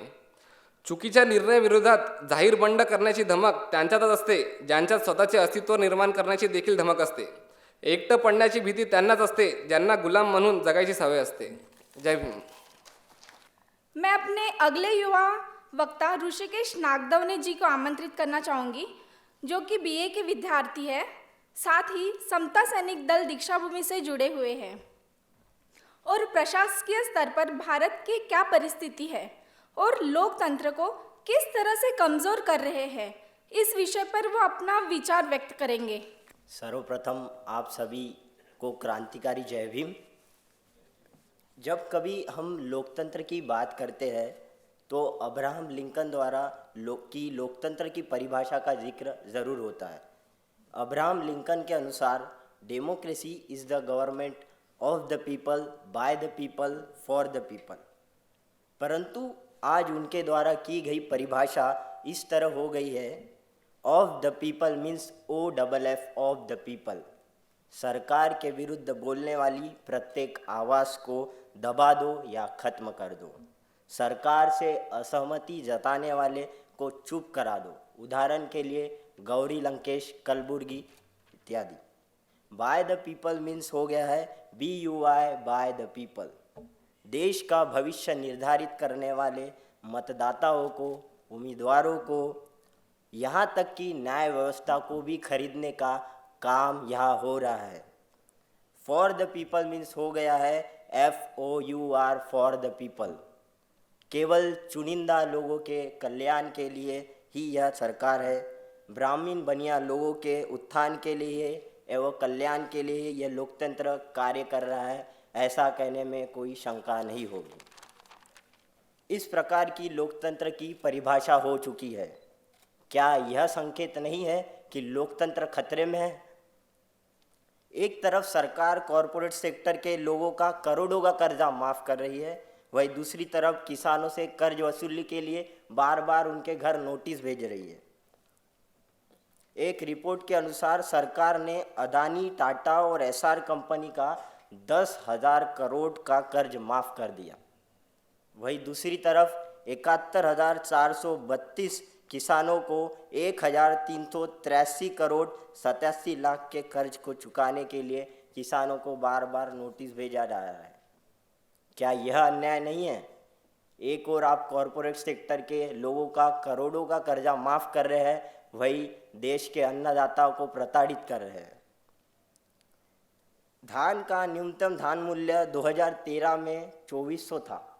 चुकीच्या निर्णयाविरोधात जाहीर बंड करण्याची धमक त्यांच्यातच असते ज्यांच्यात स्वतःचे अस्तित्व निर्माण करण्याची देखील धमक असते. एकटं पडण्याची भीती त्यांनाच असते ज्यांना गुलाम म्हणून जगायची सवय असते. जय भीम. मैं अपने अगले युवा वक्ता ऋषिकेश नागदवने जी को आमंत्रित करना चाहूँगी, जो कि बीए के विद्यार्थी है, साथ ही समता सैनिक दल दीक्षाभूमि से जुड़े हुए हैं और प्रशासकीय स्तर पर भारत की क्या परिस्थिति है और लोकतंत्र को किस तरह से कमज़ोर कर रहे हैं, इस विषय पर वो अपना विचार व्यक्त करेंगे. सर्वप्रथम आप सभी को क्रांतिकारी जय भीम. जब कभी हम लोकतंत्र की बात करते हैं तो अब्राहम लिंकन द्वारा लोकतंत्र की परिभाषा का जिक्र ज़रूर होता है. अब्राहम लिंकन के अनुसार democracy is the government of the people, by the people, for the people. परंतु आज उनके द्वारा की गई परिभाषा इस तरह हो गई है, of the people means OFF of the people. सरकार के विरुद्ध बोलने वाली प्रत्येक आवाज़ को दबा दो या ख़त्म कर दो. सरकार से असहमति जताने वाले को चुप करा दो. उदाहरण के लिए गौरी लंकेश, कलबुर्गी इत्यादि. बाय द पीपल मीन्स हो गया है BUI बाय द पीपल। देश का भविष्य निर्धारित करने वाले मतदाताओं को, उम्मीदवारों को, यहाँ तक कि न्याय व्यवस्था को भी खरीदने का काम यहाँ हो रहा है। फॉर द पीपल मीन्स हो गया है FOUR फॉर द पीपल। केवल चुनिंदा लोगों के कल्याण के लिए ही यह सरकार है। ब्राह्मण बनिया लोगों के उत्थान के लिए एवं कल्याण के लिए यह लोकतंत्र कार्य कर रहा है, ऐसा कहने में कोई शंका नहीं होगी। इस प्रकार की लोकतंत्र की परिभाषा हो चुकी है। क्या यह संकेत नहीं है कि लोकतंत्र खतरे में है? एक तरफ सरकार कॉरपोरेट सेक्टर के लोगों का करोड़ों का कर्जा माफ कर रही है, वहीं दूसरी तरफ किसानों से कर्ज वसूली के लिए बार बार उनके घर नोटिस भेज रही है। एक रिपोर्ट के अनुसार सरकार ने अदानी, टाटा और SR कंपनी का 10,000 करोड़ का कर्ज माफ कर दिया। वहीं दूसरी तरफ 71,432 किसानों को 1,383 करोड़ 87 लाख के कर्ज को चुकाने के लिए किसानों को बार बार नोटिस भेजा जा रहा है। क्या यह अन्याय नहीं है? एक और आप कॉरपोरेट सेक्टर के लोगों का करोड़ों का कर्जा माफ कर रहे हैं, वही देश के अन्नदाताओं को प्रताड़ित कर रहे हैं। धान का न्यूनतम धान मूल्य 2013 में 2400 था,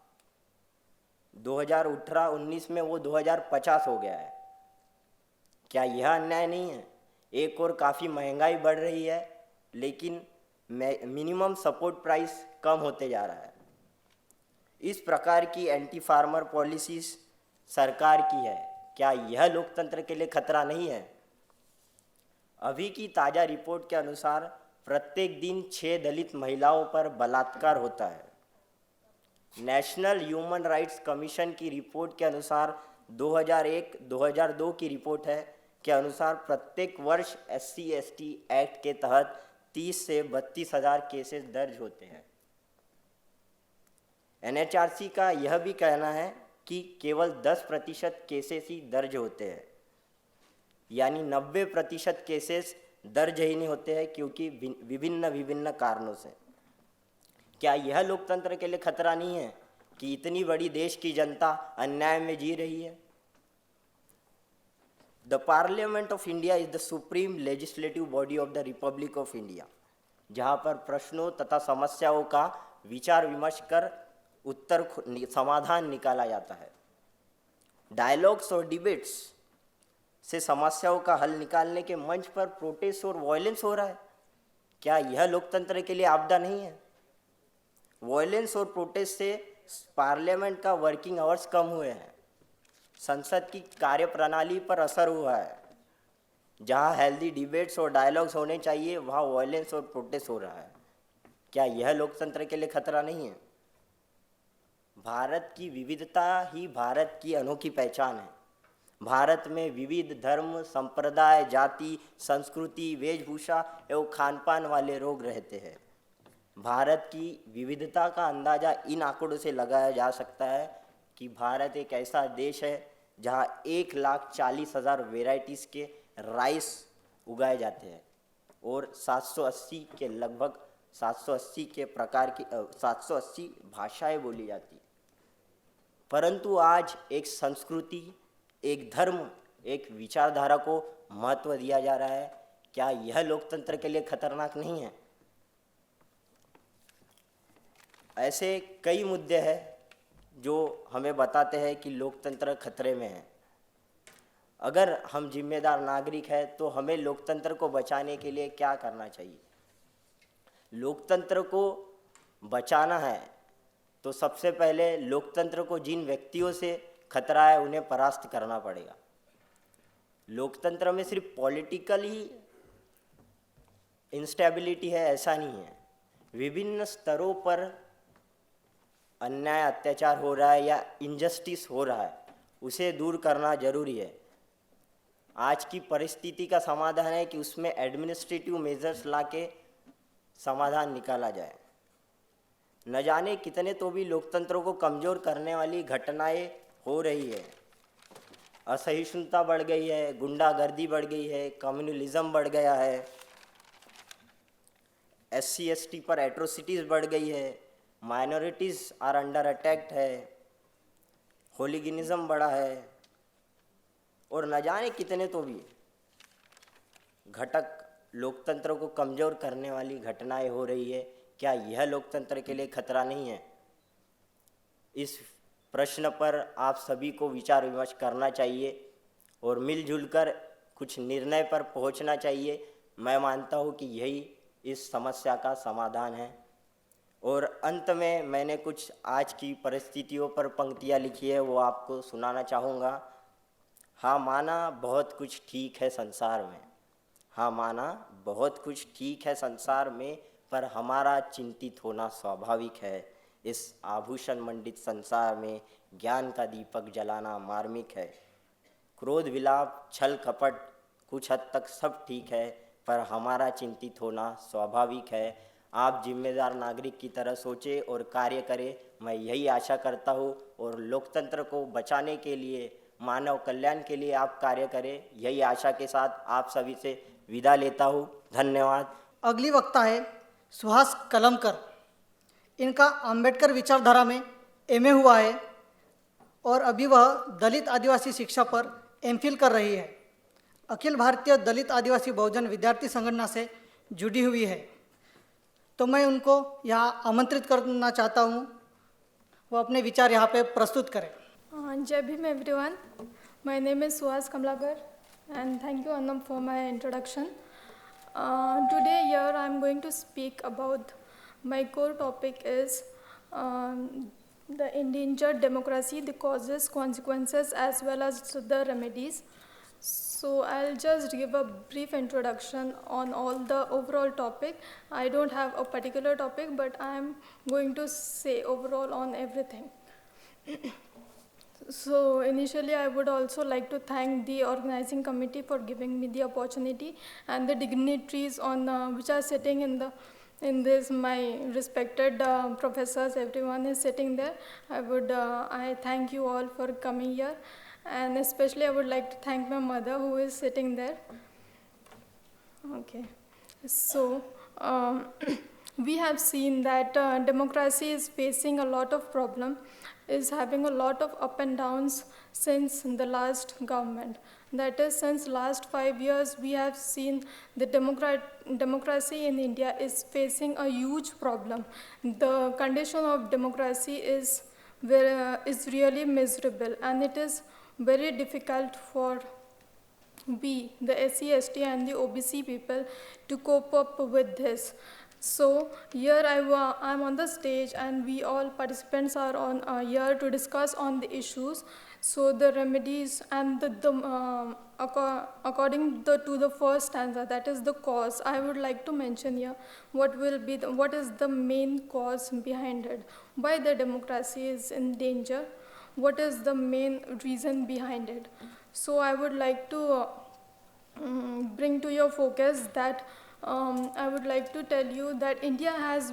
2018-19 में वो 2050 हो गया है। क्या यह अन्याय नहीं है? एक और काफ़ी महंगाई बढ़ रही है, लेकिन मिनिमम सपोर्ट प्राइस कम होते जा रहा है। इस प्रकार की एंटी फार्मर पॉलिसीज सरकार की है। क्या यह लोकतंत्र के लिए खतरा नहीं है? अभी की ताज़ा रिपोर्ट के अनुसार प्रत्येक दिन 6 दलित महिलाओं पर बलात्कार होता है। नेशनल ह्यूमन राइट्स कमीशन की रिपोर्ट के अनुसार 2001-2002 की रिपोर्ट है के अनुसार प्रत्येक वर्ष SC/ST एक्ट के तहत 30 से 32,000 केसेस दर्ज होते हैं। NHRC का यह भी कहना है कि केवल 10% केसेस ही दर्ज होते हैं, यानी 90% केसेस दर्ज ही नहीं होते हैं, क्योंकि विभिन्न कारणों से। क्या यह लोकतंत्र के लिए खतरा नहीं है कि इतनी बड़ी देश की जनता अन्याय में जी रही है? The parliament of India is the supreme legislative body of the Republic of India, जहाँ पर प्रश्नों तथा समस्याओं का विचार विमर्श कर उत्तर समाधान निकाला जाता है। डायलॉग्स और डिबेट्स से समस्याओं का हल निकालने के मंच पर प्रोटेस्ट और वायलेंस हो रहा है। क्या यह लोकतंत्र के लिए आपदा नहीं है? वायलेंस और प्रोटेस्ट से पार्लियामेंट का वर्किंग आवर्स कम हुए हैं, संसद की कार्यप्रणाली पर असर हुआ है। जहां हेल्दी डिबेट्स और डायलॉग्स होने चाहिए, वहां वायलेंस और प्रोटेस्ट हो रहा है। क्या यह लोकतंत्र के लिए खतरा नहीं है? भारत की विविधता ही भारत की अनोखी पहचान है। भारत में विविध धर्म, संप्रदाय, जाति, संस्कृति, वेशभूषा एवं खानपान वाले लोग रहते हैं। भारत की विविधता का अंदाजा इन आंकड़ों से लगाया जा सकता है कि भारत एक ऐसा देश है जहां 1,40,000 वेराइटीज़ के राइस उगाए जाते हैं और 780 के प्रकार की 780 भाषाएं बोली जाती। परंतु आज एक संस्कृति, एक धर्म, एक विचारधारा को महत्व दिया जा रहा है। क्या यह लोकतंत्र के लिए खतरनाक नहीं है? ऐसे कई मुद्दे हैं जो हमें बताते हैं कि लोकतंत्र खतरे में है। अगर हम जिम्मेदार नागरिक हैं तो हमें लोकतंत्र को बचाने के लिए क्या करना चाहिए? लोकतंत्र को बचाना है तो सबसे पहले लोकतंत्र को जिन व्यक्तियों से खतरा है उन्हें परास्त करना पड़ेगा। लोकतंत्र में सिर्फ पॉलिटिकल ही इंस्टेबिलिटी है ऐसा नहीं है। विभिन्न स्तरों पर अन्याय, अत्याचार हो रहा है या इनजस्टिस हो रहा है, उसे दूर करना जरूरी है। आज की परिस्थिति का समाधान है कि उसमें एडमिनिस्ट्रेटिव मेजर्स लाके समाधान निकाला जाए। न जाने कितने तो भी लोकतंत्र को कमज़ोर करने वाली घटनाएं हो रही है। असहिष्णुता बढ़ गई है, गुंडागर्दी बढ़ गई है, कम्युनलिज्म बढ़ गया है। SC ST पर एट्रोसिटीज़ बढ़ गई है, माइनॉरिटीज़ आर अंडर अटैक्ट है, होलिगनिज्म बढ़ा है और न जाने कितने तो भी घटक लोकतंत्र को कमज़ोर करने वाली घटनाएं हो रही है। क्या यह लोकतंत्र के लिए खतरा नहीं है? इस प्रश्न पर आप सभी को विचार विमर्श करना चाहिए और मिलजुल कर कुछ निर्णय पर पहुंचना चाहिए। मैं मानता हूं कि यही इस समस्या का समाधान है। और अंत में मैंने कुछ आज की परिस्थितियों पर पंक्तियां लिखी है, वो आपको सुनाना चाहूँगा। हाँ माना बहुत कुछ ठीक है संसार में, हाँ माना बहुत कुछ ठीक है संसार में, पर हमारा चिंतित होना स्वाभाविक है। इस आभूषण मंडित संसार में ज्ञान का दीपक जलाना मार्मिक है। क्रोध विलाप छल कपट कुछ हद तक सब ठीक है, पर हमारा चिंतित होना स्वाभाविक है। आप जिम्मेदार नागरिक की तरह सोचें और कार्य करें, मैं यही आशा करता हूँ। और लोकतंत्र को बचाने के लिए, मानव कल्याण के लिए आप कार्य करें, यही आशा के साथ आप सभी से विदा लेता हूँ। धन्यवाद। अगली वक्ता है सुहास कलमकर। इनका अंबेडकर विचारधारा में MA हुआ है और अभी वह दलित आदिवासी शिक्षा पर MPhil कर रही है। अखिल भारतीय दलित आदिवासी बहुजन विद्यार्थी संगठन से जुड़ी हुई है। तो मैं उनको यहाँ आमंत्रित करना चाहता हूँ, वो अपने विचार यहाँ पे प्रस्तुत करें। Jai Bhim everyone. My name is Suhas Kamlakar and thank you Annam for my introduction. Today here I am going to speak about my core topic is the endangered democracy, the causes, consequences as well as the remedies. So I'll just give a brief introduction on all the overall topic. I don't have a particular topic, but I am going to say overall on everything. So initially I would also like to thank the organizing committee for giving me the opportunity and the dignitaries on which are sitting in this, my respected professors, everyone is sitting there. I thank you all for coming here, and especially I would like to thank my mother who is sitting there. Okay, so we have seen that democracy is facing a lot of problem, is having a lot of up and downs since the last government. That is, since last 5 years, we have seen the democracy in India is facing a huge problem. The condition of democracy is really miserable, and it is very difficult for we, the SC/ST and the OBC people, to cope up with this. So here I'm on the stage, and we all participants are on here to discuss on the issues. So the remedies and according to the first stanza, that is the cause, I would like to mention here what is the main cause behind it, why the democracy is in danger, what is the main reason behind it. So I would like to bring to your focus that I would like to tell you that India is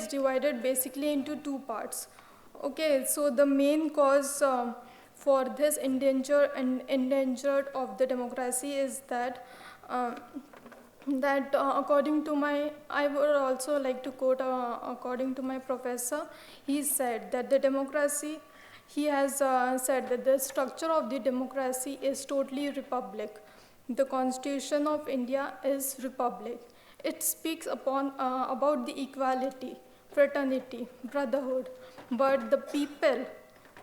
divided basically into two parts. Okay, so the main cause for this endangered of the democracy is that according to I would also like to quote according to my professor. He said that the democracy, he has said that the structure of the democracy is totally republic. The Constitution of India is republic. It speaks about the equality, fraternity, brotherhood. But the people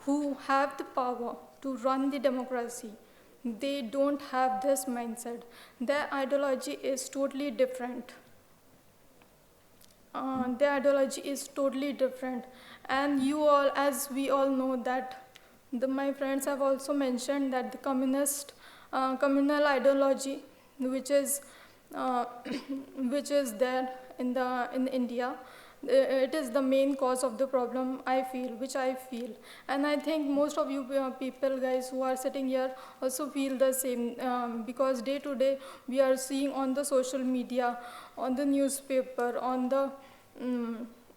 who have the power to run the democracy, they don't have this mindset. Their ideology is totally different. Their ideology is totally different. And you all, as we all know that, my friends have also mentioned that the communal ideology, which is there in India, it is the main cause of the problem, which I feel. And I think most of you people guys who are sitting here also feel the same, because day to day we are seeing on the social media, on the newspaper, on the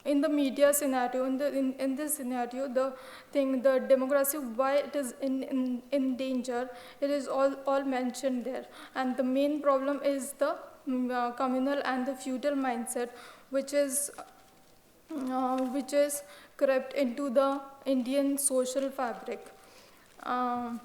in the media scenario, in this scenario, the democracy, why it is in danger, it is all mentioned there. And the main problem is the communal and the feudal mindset, which is crept into the Indian social fabric. Um,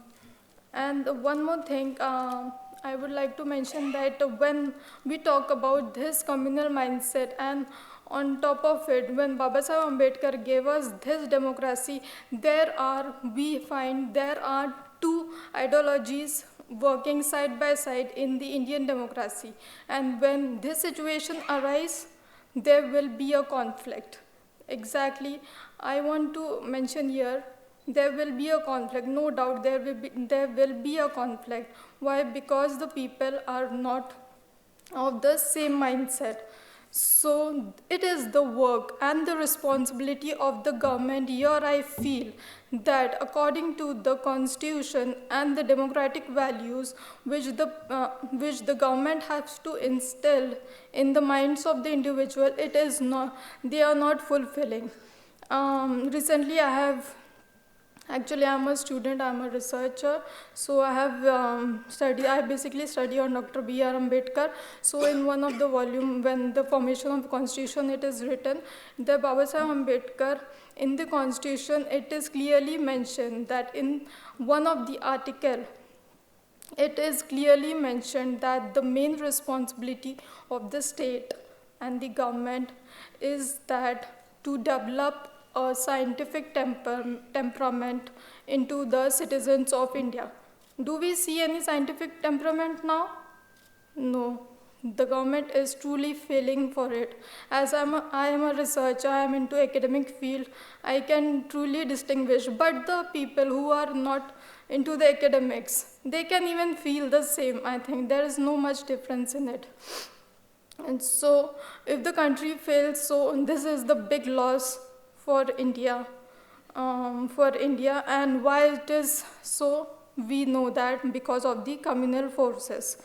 and one more thing, I would like to mention that when we talk about this communal mindset, and on top of it, when Baba Saheb Ambedkar gave us this democracy, we find there are two ideologies working side by side in the Indian democracy. And when this situation arises, there will be a conflict. Exactly, I want to mention here, there will be a conflict, no doubt there will be a conflict. Why? Because the people are not of the same mindset. So it is the work and the responsibility of the government. Here I feel that according to the constitution and the democratic values which the government has to instill in the minds of the individual, they are not fulfilling. Recently Actually, I'm a student, I'm a researcher, so I basically study on Dr. B.R. Ambedkar. So in one of the volume, when the formation of the constitution, it is written that Baba Saheb Ambedkar, in the constitution, it is clearly mentioned that in one of the article, it is clearly mentioned that the main responsibility of the state and the government is that to develop a scientific temperament into the citizens of India. Do we see any scientific temperament now? No. The government is truly failing for it. As I am a researcher, I am into academic field, I can truly distinguish. But the people who are not into the academics, they can even feel the same. I think there is no much difference in it. And so if the country fails, so this is the big loss for India, and why it is so, we know that because of the communal forces.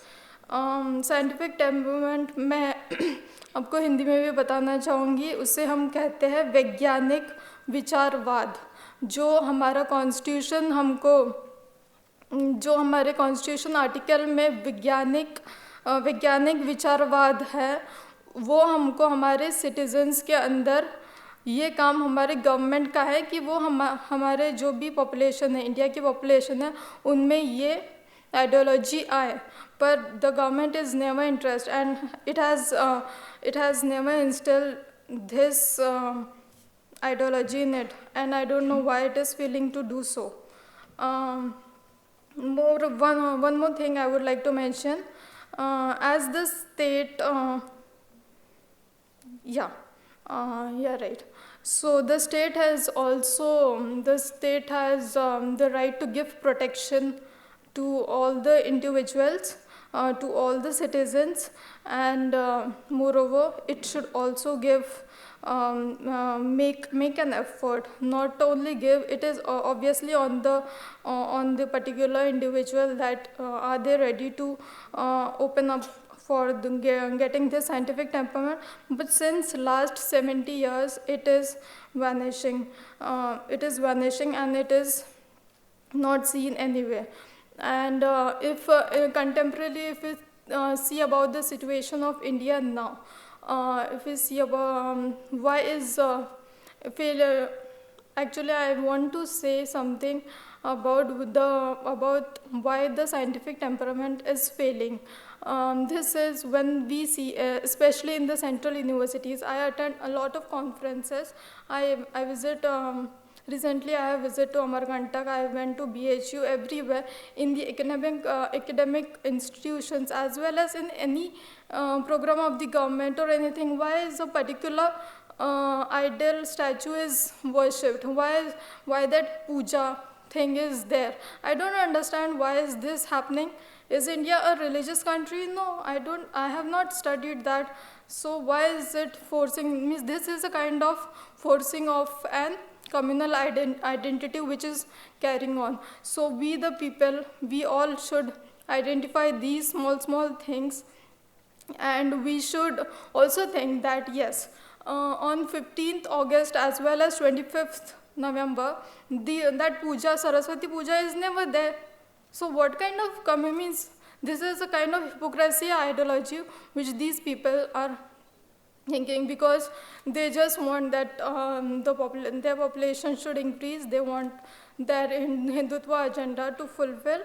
Scientific temperament मैं आपको हिंदी में भी बताना चाहूँगी, उसे हम कहते हैं वैज्ञानिक विचारवाद। जो हमारे कॉन्स्टिट्यूशन आर्टिकल में वैज्ञानिक विचारवाद है, वो हमको हमारे सिटीजन्स के अंदर, ये काम हमारे गवर्नमेंट का है कि वो हमारे जो भी पॉपुलेशन है, इंडिया की पॉपुलेशन है, उनमें ये आइडियोलॉजी आए. पर the government is never interest and it has never instilled this ideology in it, and I don't know why it is failing to do so. One more thing I would like to mention, as the state, right. So the state has the right to give protection to all the individuals, to all the citizens, and moreover, it should also give, make an effort, not only give, it is obviously on the particular individual that are they ready to open up for getting this scientific temperament. But since last 70 years, it is vanishing. And it is not seen anywhere. And if we see about the situation of India now, if we see about why is failure, actually I want to say something about why the scientific temperament is failing. This is when we see, especially in the central universities, I attend a lot of conferences. I visit. Recently, I have visited to Amarkantak, I went to BHU, everywhere in the academic institutions, as well as in any program of the government or anything. Why is a particular idol statue is worshipped? Why that puja thing is there? I don't understand why is this happening. Is India a religious country? No, I have not studied that. So why is it forcing? Means this is a kind of forcing of an communal identity which is carrying on. So we the people, we all should identify these small things, and we should also think that yes, on 15th August as well as 25th November, that puja, Saraswati puja is never there. So what kind of means This is a kind of hypocrisy ideology which these people are thinking, because they just want that their population should increase. They want their Hindutva agenda to fulfill.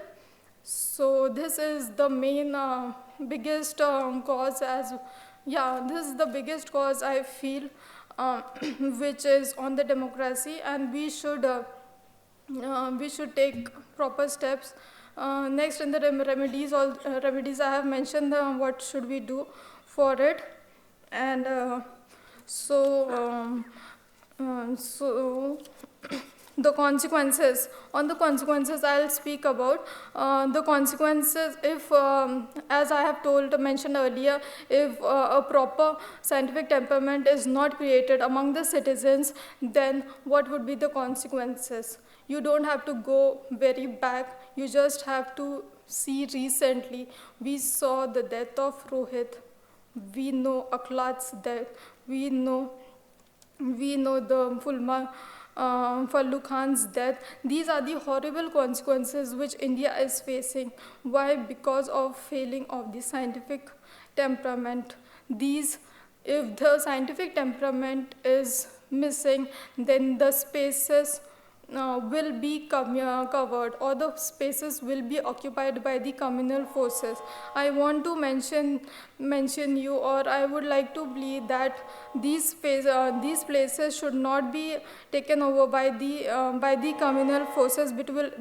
So this is the main biggest cause this is the biggest cause I feel which is on the democracy, and we should take proper steps. Next, in the remedies I have mentioned what should we do for it, and so the consequences. On the consequences, I'll speak about the consequences if, as I have mentioned earlier, if a proper scientific temperament is not created among the citizens, then what would be the consequences? You don't have to go very back. You just have to see recently. We saw the death of Rohit. We know Aklat's death. We know the Fallu Khan's death. These are the horrible consequences which India is facing. Why? Because of failing of the scientific temperament. If the scientific temperament is missing, then the spaces will be covered, or the spaces will be occupied by the communal forces. I want to mention you, or I would like to plead that these places should not be taken over by the communal forces,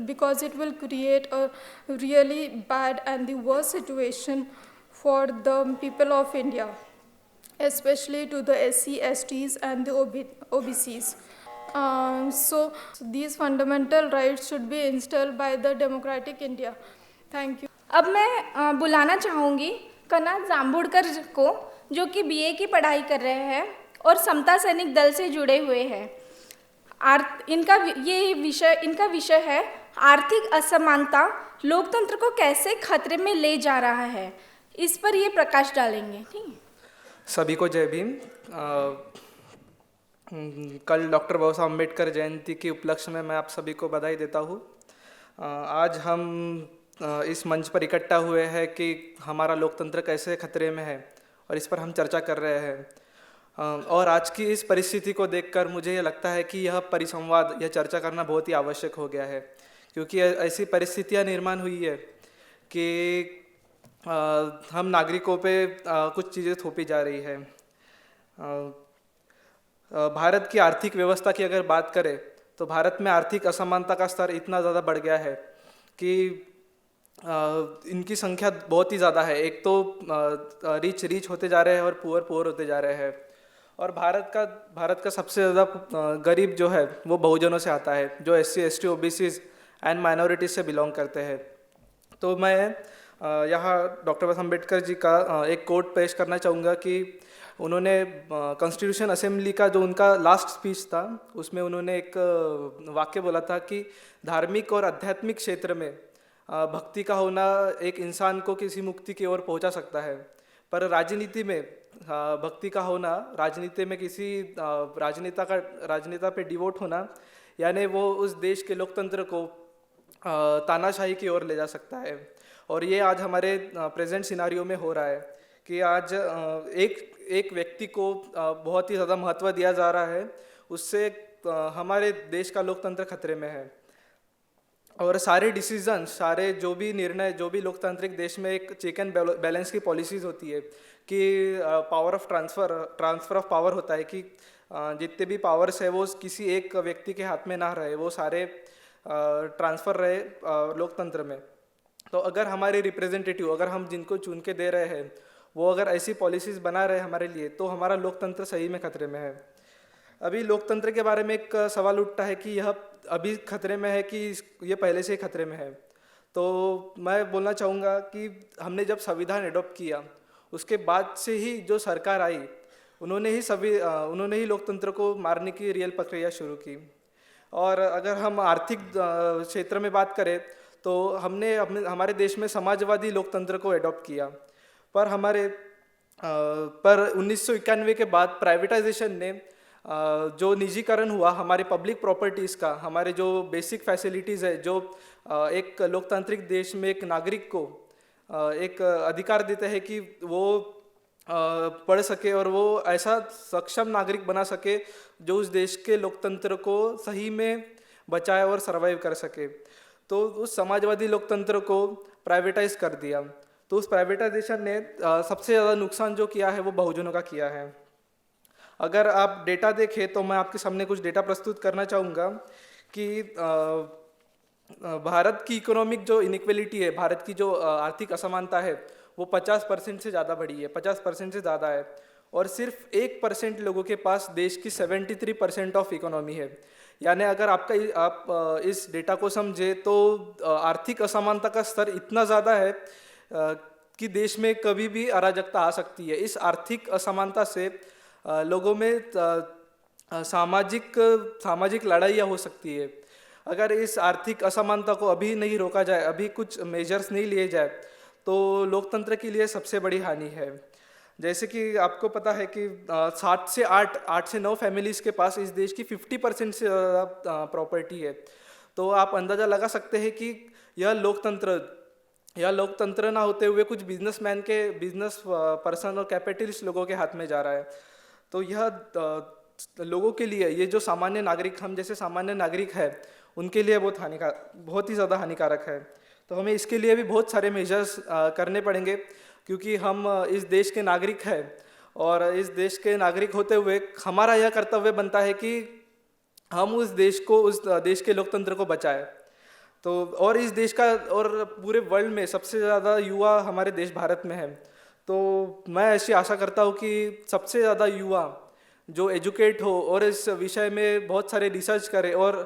because it will create a really bad and the worst situation for the people of India, especially to the SC, STs and the OBCs. So these fundamental rights should be installed by the democratic India. Thank you. अब मैं बुलाना चाहूँगी कनक जाम्बुडकर को, जो कि BA की पढ़ाई कर रहे हैं और समता सैनिक दल से जुड़े हुए हैं। इनका विषय है आर्थिक असमानता लोकतंत्र को कैसे खतरे में ले जा रहा है। इस पर ये प्रकाश डालेंगे। ठीक है, सभी को जय भीम। कल डॉक्टर बाबा साहब अम्बेडकर जयंती के उपलक्ष्य में मैं आप सभी को बधाई देता हूँ। आज हम इस मंच पर इकट्ठा हुए हैं कि हमारा लोकतंत्र कैसे खतरे में है, और इस पर हम चर्चा कर रहे हैं। और आज की इस परिस्थिति को देखकर मुझे ये लगता है कि यह परिसंवाद, यह चर्चा करना बहुत ही आवश्यक हो गया है, क्योंकि ऐसी परिस्थितियाँ निर्माण हुई है कि हम नागरिकों पे कुछ चीज़ें थोपी जा रही है। भारत की आर्थिक व्यवस्था की अगर बात करें तो भारत में आर्थिक असमानता का स्तर इतना ज़्यादा बढ़ गया है कि इनकी संख्या बहुत ही ज़्यादा है। एक तो रिच होते जा रहे हैं और पुअर होते जा रहे हैं। और भारत का सबसे ज़्यादा गरीब जो है वो बहुजनों से आता है, जो SC, ST, OBCs and minorities से बिलोंग करते हैं। तो मैं यहाँ डॉक्टर बाबा अम्बेडकर जी का एक कोट पेश करना चाहूँगा कि उन्होंने कॉन्स्टिट्यूशन असेंबली का जो उनका लास्ट स्पीच था, उसमें उन्होंने एक वाक्य बोला था कि धार्मिक और आध्यात्मिक क्षेत्र में भक्ति का होना एक इंसान को किसी मुक्ति की ओर पहुंचा सकता है, पर राजनीति में भक्ति का होना, राजनीति में किसी राजनेता पे डिवोट होना, यानी वो उस देश के लोकतंत्र को तानाशाही की ओर ले जा सकता है। और ये आज हमारे प्रेजेंट सिनारियो में हो रहा है कि आज एक व्यक्ति को बहुत ही ज़्यादा महत्व दिया जा रहा है, उससे हमारे देश का लोकतंत्र खतरे में है। और सारे डिसीजन, सारे जो भी निर्णय, जो भी लोकतांत्रिक देश में एक चेक एंड बैलेंस की पॉलिसीज़ होती है कि power of transfer of power होता है कि जितने भी पावर्स है वो किसी एक व्यक्ति के हाथ में ना रहे, वो सारे ट्रांसफ़र रहे लोकतंत्र में। तो अगर हमारे रिप्रेजेंटेटिव, अगर हम जिनको चुन के दे रहे हैं, वो अगर ऐसी पॉलिसीज़ बना रहे हमारे लिए, तो हमारा लोकतंत्र सही में खतरे में है। अभी लोकतंत्र के बारे में एक सवाल उठता है कि यह अभी खतरे में है कि ये पहले से ही खतरे में है। तो मैं बोलना चाहूँगा कि हमने जब संविधान एडॉप्ट किया, उसके बाद से ही जो सरकार आई, उन्होंने ही लोकतंत्र को मारने की रियल प्रक्रिया शुरू की। और अगर हम आर्थिक क्षेत्र में बात करें तो हमने हमारे देश में समाजवादी लोकतंत्र को एडॉप्ट किया, पर 1991 के बाद प्राइवेटाइजेशन ने जो निजीकरण हुआ हमारे पब्लिक प्रॉपर्टीज़ का, हमारे जो बेसिक फैसिलिटीज़ है, जो एक लोकतांत्रिक देश में एक नागरिक को एक अधिकार देते हैं कि वो पढ़ सके और वो ऐसा सक्षम नागरिक बना सके जो उस देश के लोकतंत्र को सही में बचाए और सरवाइव कर सके। तो उस समाजवादी लोकतंत्र को प्राइवेटाइज कर दिया। तो उस प्राइवेटाइजेशन ने सबसे ज़्यादा नुकसान जो किया है वो बहुजनों का किया है। अगर आप डेटा देखें तो मैं आपके सामने कुछ डेटा प्रस्तुत करना चाहूँगा कि भारत की इकोनॉमिक जो इनइक्वलिटी है, भारत की जो आर्थिक असमानता है वो 50% से ज़्यादा बढ़ी है, 50% से ज़्यादा है। और सिर्फ 1% लोगों के पास देश की 73% ऑफ इकोनॉमी है। यानी अगर आप इस डेटा को समझे तो आर्थिक असमानता का स्तर इतना ज़्यादा है कि देश में कभी भी अराजकता आ सकती है। इस आर्थिक असमानता से लोगों में सामाजिक लड़ाइयाँ हो सकती है। अगर इस आर्थिक असमानता को अभी नहीं रोका जाए, अभी कुछ मेजर्स नहीं लिए जाए तो लोकतंत्र के लिए सबसे बड़ी हानि है। जैसे कि आपको पता है कि 8 से 9 फैमिलीज़ के पास इस देश की 50% से ज़्यादा प्रॉपर्टी है। तो आप अंदाज़ा लगा सकते हैं कि यह लोकतंत्र ना होते हुए कुछ बिजनेस पर्सन और कैपिटलिस्ट लोगों के हाथ में जा रहा है। तो यह लोगों के लिए, ये जो सामान्य नागरिक, हम जैसे सामान्य नागरिक है, उनके लिए बहुत ही ज़्यादा हानिकारक है। तो हमें इसके लिए भी बहुत सारे मेजर्स करने पड़ेंगे, क्योंकि हम इस देश के नागरिक हैं और इस देश के नागरिक होते हुए हमारा यह कर्तव्य बनता है कि हम उस देश के लोकतंत्र को बचाएं। तो और इस देश का और पूरे वर्ल्ड में सबसे ज़्यादा युवा हमारे देश भारत में है। तो मैं ऐसी आशा करता हूँ कि सबसे ज़्यादा युवा जो एजुकेट हो और इस विषय में बहुत सारे रिसर्च करे और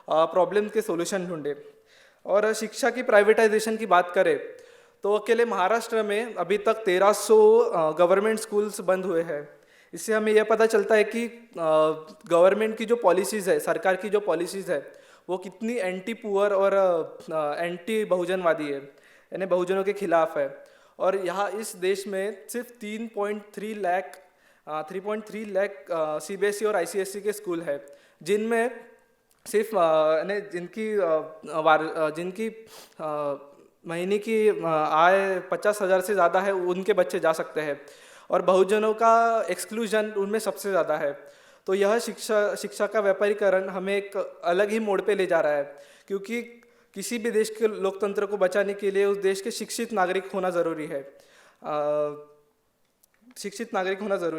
प्रॉब्लम के सॉल्यूशन ढूंढे। और शिक्षा की प्राइवेटाइजेशन की बात करें तो अकेले महाराष्ट्र में अभी तक 1300 गवर्नमेंट स्कूल्स बंद हुए हैं। इससे हमें यह पता चलता है कि गवर्नमेंट की जो पॉलिसीज़ है, सरकार की जो पॉलिसीज़ है, वो कितनी एंटी पुअर और एंटी बहुजनवादी है, यानी बहुजनों के खिलाफ है। और यहाँ इस देश में सिर्फ 3.3 लाख CBSE और ICSE के स्कूल है, जिनमें सिर्फ जिनकी महीने की आय 50,000 से ज़्यादा है, उनके बच्चे जा सकते हैं। और बहुजनों का एक्सक्लूजन उनमें सबसे ज़्यादा है। तो यह शिक्षा का व्यापारीकरण हमें एक अलग ही मोड़ पे ले जा रहा है, क्योंकि किसी भी देश के लोकतंत्र को बचाने के लिए उस देश के शिक्षित नागरिक होना ज़रूरी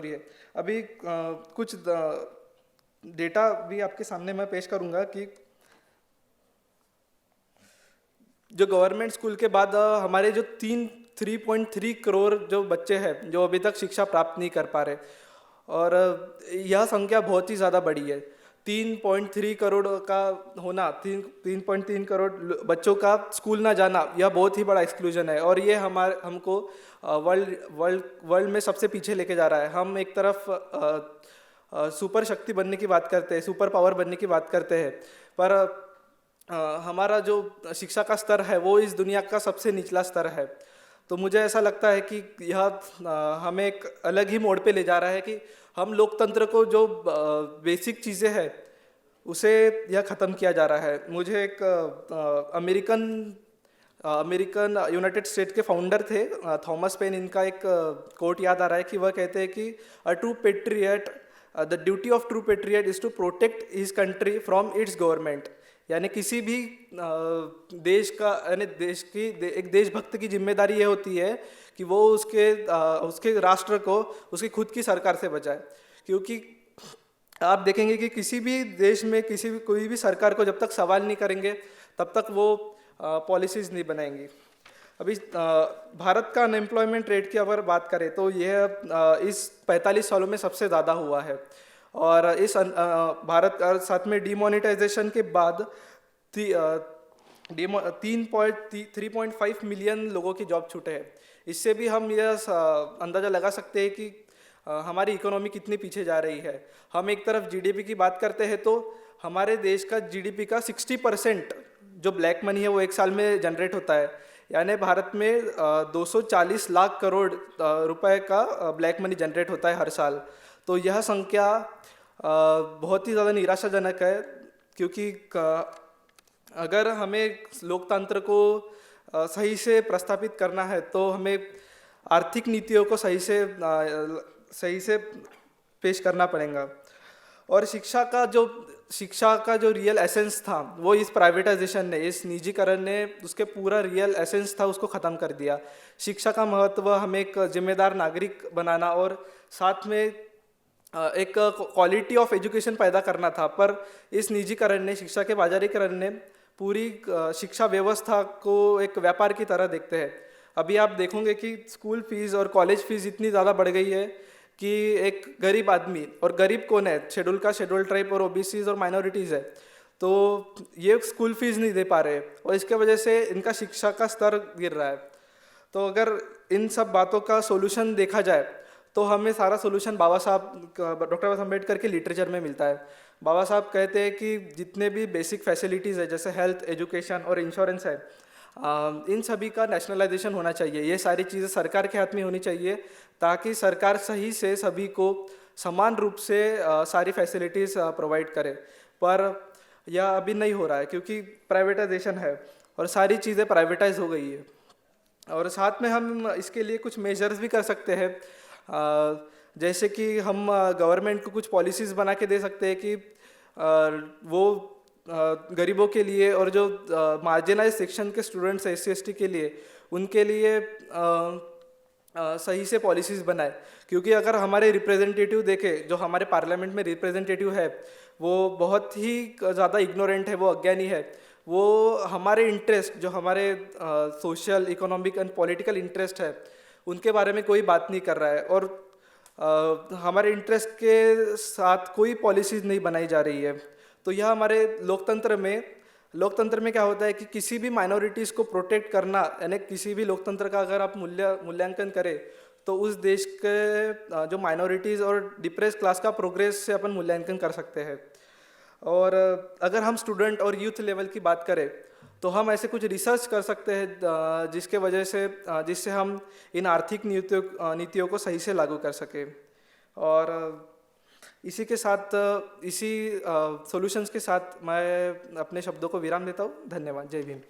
है। अभी कुछ डेटा भी आपके सामने मैं पेश करूंगा कि जो गवर्नमेंट स्कूल के बाद हमारे जो 3.3 करोड़ जो बच्चे हैं जो अभी तक शिक्षा प्राप्त नहीं कर पा रहे, और यह संख्या बहुत ही ज़्यादा बड़ी है। 3.3 करोड़ का होना, 3.3 करोड़ बच्चों का स्कूल ना जाना, यह बहुत ही बड़ा एक्सक्लूजन है। और ये हमको वर्ल्ड में सबसे पीछे लेके जा रहा है। हम एक तरफ सुपर शक्ति बनने की बात करते हैं, सुपर पावर बनने की बात करते हैं, पर हमारा जो शिक्षा का स्तर है वो इस दुनिया का सबसे निचला स्तर है। तो मुझे ऐसा लगता है कि यह हमें एक अलग ही मोड़ पे ले जा रहा है कि हम लोकतंत्र को जो बेसिक चीज़ें हैं उसे यह ख़त्म किया जा रहा है। मुझे एक अमेरिकन यूनाइटेड स्टेट के फाउंडर थे थॉमस पेन, इनका एक कोट याद आ रहा है कि वह कहते हैं कि a true patriot, the duty of true patriot is to protect his country from its government. यानी किसी भी देश का, यानी एक देशभक्त की जिम्मेदारी ये होती है कि वो उसके राष्ट्र को उसकी खुद की सरकार से बचाए। क्योंकि आप देखेंगे कि किसी भी देश में कोई भी सरकार को जब तक सवाल नहीं करेंगे तब तक वो पॉलिसीज़ नहीं बनाएंगी। अभी भारत का अनएम्प्लॉयमेंट रेट की अगर बात करें तो यह इस 45 सालों में सबसे ज़्यादा हुआ है। और इस भारत और साथ में डिमोनेटाइजेशन के बाद 3.5 मिलियन लोगों की जॉब छूटे हैं। इससे भी हम यह अंदाज़ा लगा सकते हैं कि हमारी इकोनॉमी कितनी पीछे जा रही है। हम एक तरफ GDP की बात करते हैं तो हमारे देश का GDP का 60% जो ब्लैक मनी है वो एक साल में जनरेट होता है। यानी भारत में 240 लाख करोड़ रुपए का ब्लैक मनी जनरेट होता है हर साल। तो यह संख्या बहुत ही ज़्यादा निराशाजनक है, क्योंकि अगर हमें लोकतंत्र को सही से प्रस्तावित करना है तो हमें आर्थिक नीतियों को सही से पेश करना पड़ेगा। और शिक्षा का जो रियल एसेंस था वो इस प्राइवेटाइजेशन ने, इस निजीकरण ने उसके पूरा रियल एसेंस था उसको ख़त्म कर दिया। शिक्षा का महत्व हमें एक जिम्मेदार नागरिक बनाना और साथ में एक क्वालिटी ऑफ एजुकेशन पैदा करना था, पर इस निजीकरण ने, शिक्षा के बाजारीकरण ने पूरी शिक्षा व्यवस्था को एक व्यापार की तरह देखते हैं। अभी आप देखोगे कि स्कूल फीस और कॉलेज फीस इतनी ज़्यादा बढ़ गई है कि एक गरीब आदमी, और गरीब कौन है, शेड्यूल ट्राइब और ओबीसीज और माइनॉरिटीज़ है, तो ये स्कूल फीस नहीं दे पा रहे और इसके वजह से इनका शिक्षा का स्तर गिर रहा है। तो अगर इन सब बातों का सोल्यूशन देखा जाए तो हमें सारा सोल्यूशन डॉक्टर बाबा साहब अम्बेडकर के लिटरेचर में मिलता है। बाबा साहब कहते हैं कि जितने भी बेसिक फैसिलिटीज़ है जैसे हेल्थ, एजुकेशन और इंश्योरेंस है, इन सभी का नेशनलाइजेशन होना चाहिए। ये सारी चीज़ें सरकार के हाथ में होनी चाहिए ताकि सरकार सही से सभी को समान रूप से सारी फैसिलिटीज़ प्रोवाइड करे। पर यह अभी नहीं हो रहा है क्योंकि प्राइवेटाइजेशन है और सारी चीज़ें प्राइवेटाइज हो गई है। और साथ में हम इसके लिए कुछ मेजर्स भी कर सकते हैं, जैसे कि हम गवर्नमेंट को कुछ पॉलिसीज़ बना के दे सकते हैं कि वो गरीबों के लिए और जो मार्जिनाइज सेक्शन के स्टूडेंट्स हैं, SC/ST के लिए, उनके लिए सही से पॉलिसीज़ बनाए। क्योंकि अगर हमारे रिप्रेजेंटेटिव देखें, जो हमारे पार्लियामेंट में रिप्रेजेंटेटिव है वो बहुत ही ज़्यादा इग्नोरेंट है, वो अज्ञानी है, वो हमारे इंटरेस्ट, जो हमारे social, economic and political interest है, उनके बारे में कोई बात नहीं कर रहा है और हमारे इंटरेस्ट के साथ कोई पॉलिसीज़ नहीं बनाई जा रही है। तो यह हमारे लोकतंत्र में क्या होता है कि किसी भी माइनॉरिटीज़ को प्रोटेक्ट करना, यानी किसी भी लोकतंत्र का अगर आप मूल्यांकन करें तो उस देश के जो माइनॉरिटीज़ और डिप्रेस क्लास का प्रोग्रेस से अपन मूल्यांकन कर सकते हैं। और अगर हम स्टूडेंट और यूथ लेवल की बात करें तो हम ऐसे कुछ रिसर्च कर सकते हैं जिससे हम इन आर्थिक नीतियों को सही से लागू कर सकें। और इसी के साथ, इसी सॉल्यूशंस के साथ मैं अपने शब्दों को विराम देता हूँ। धन्यवाद। जय भीम।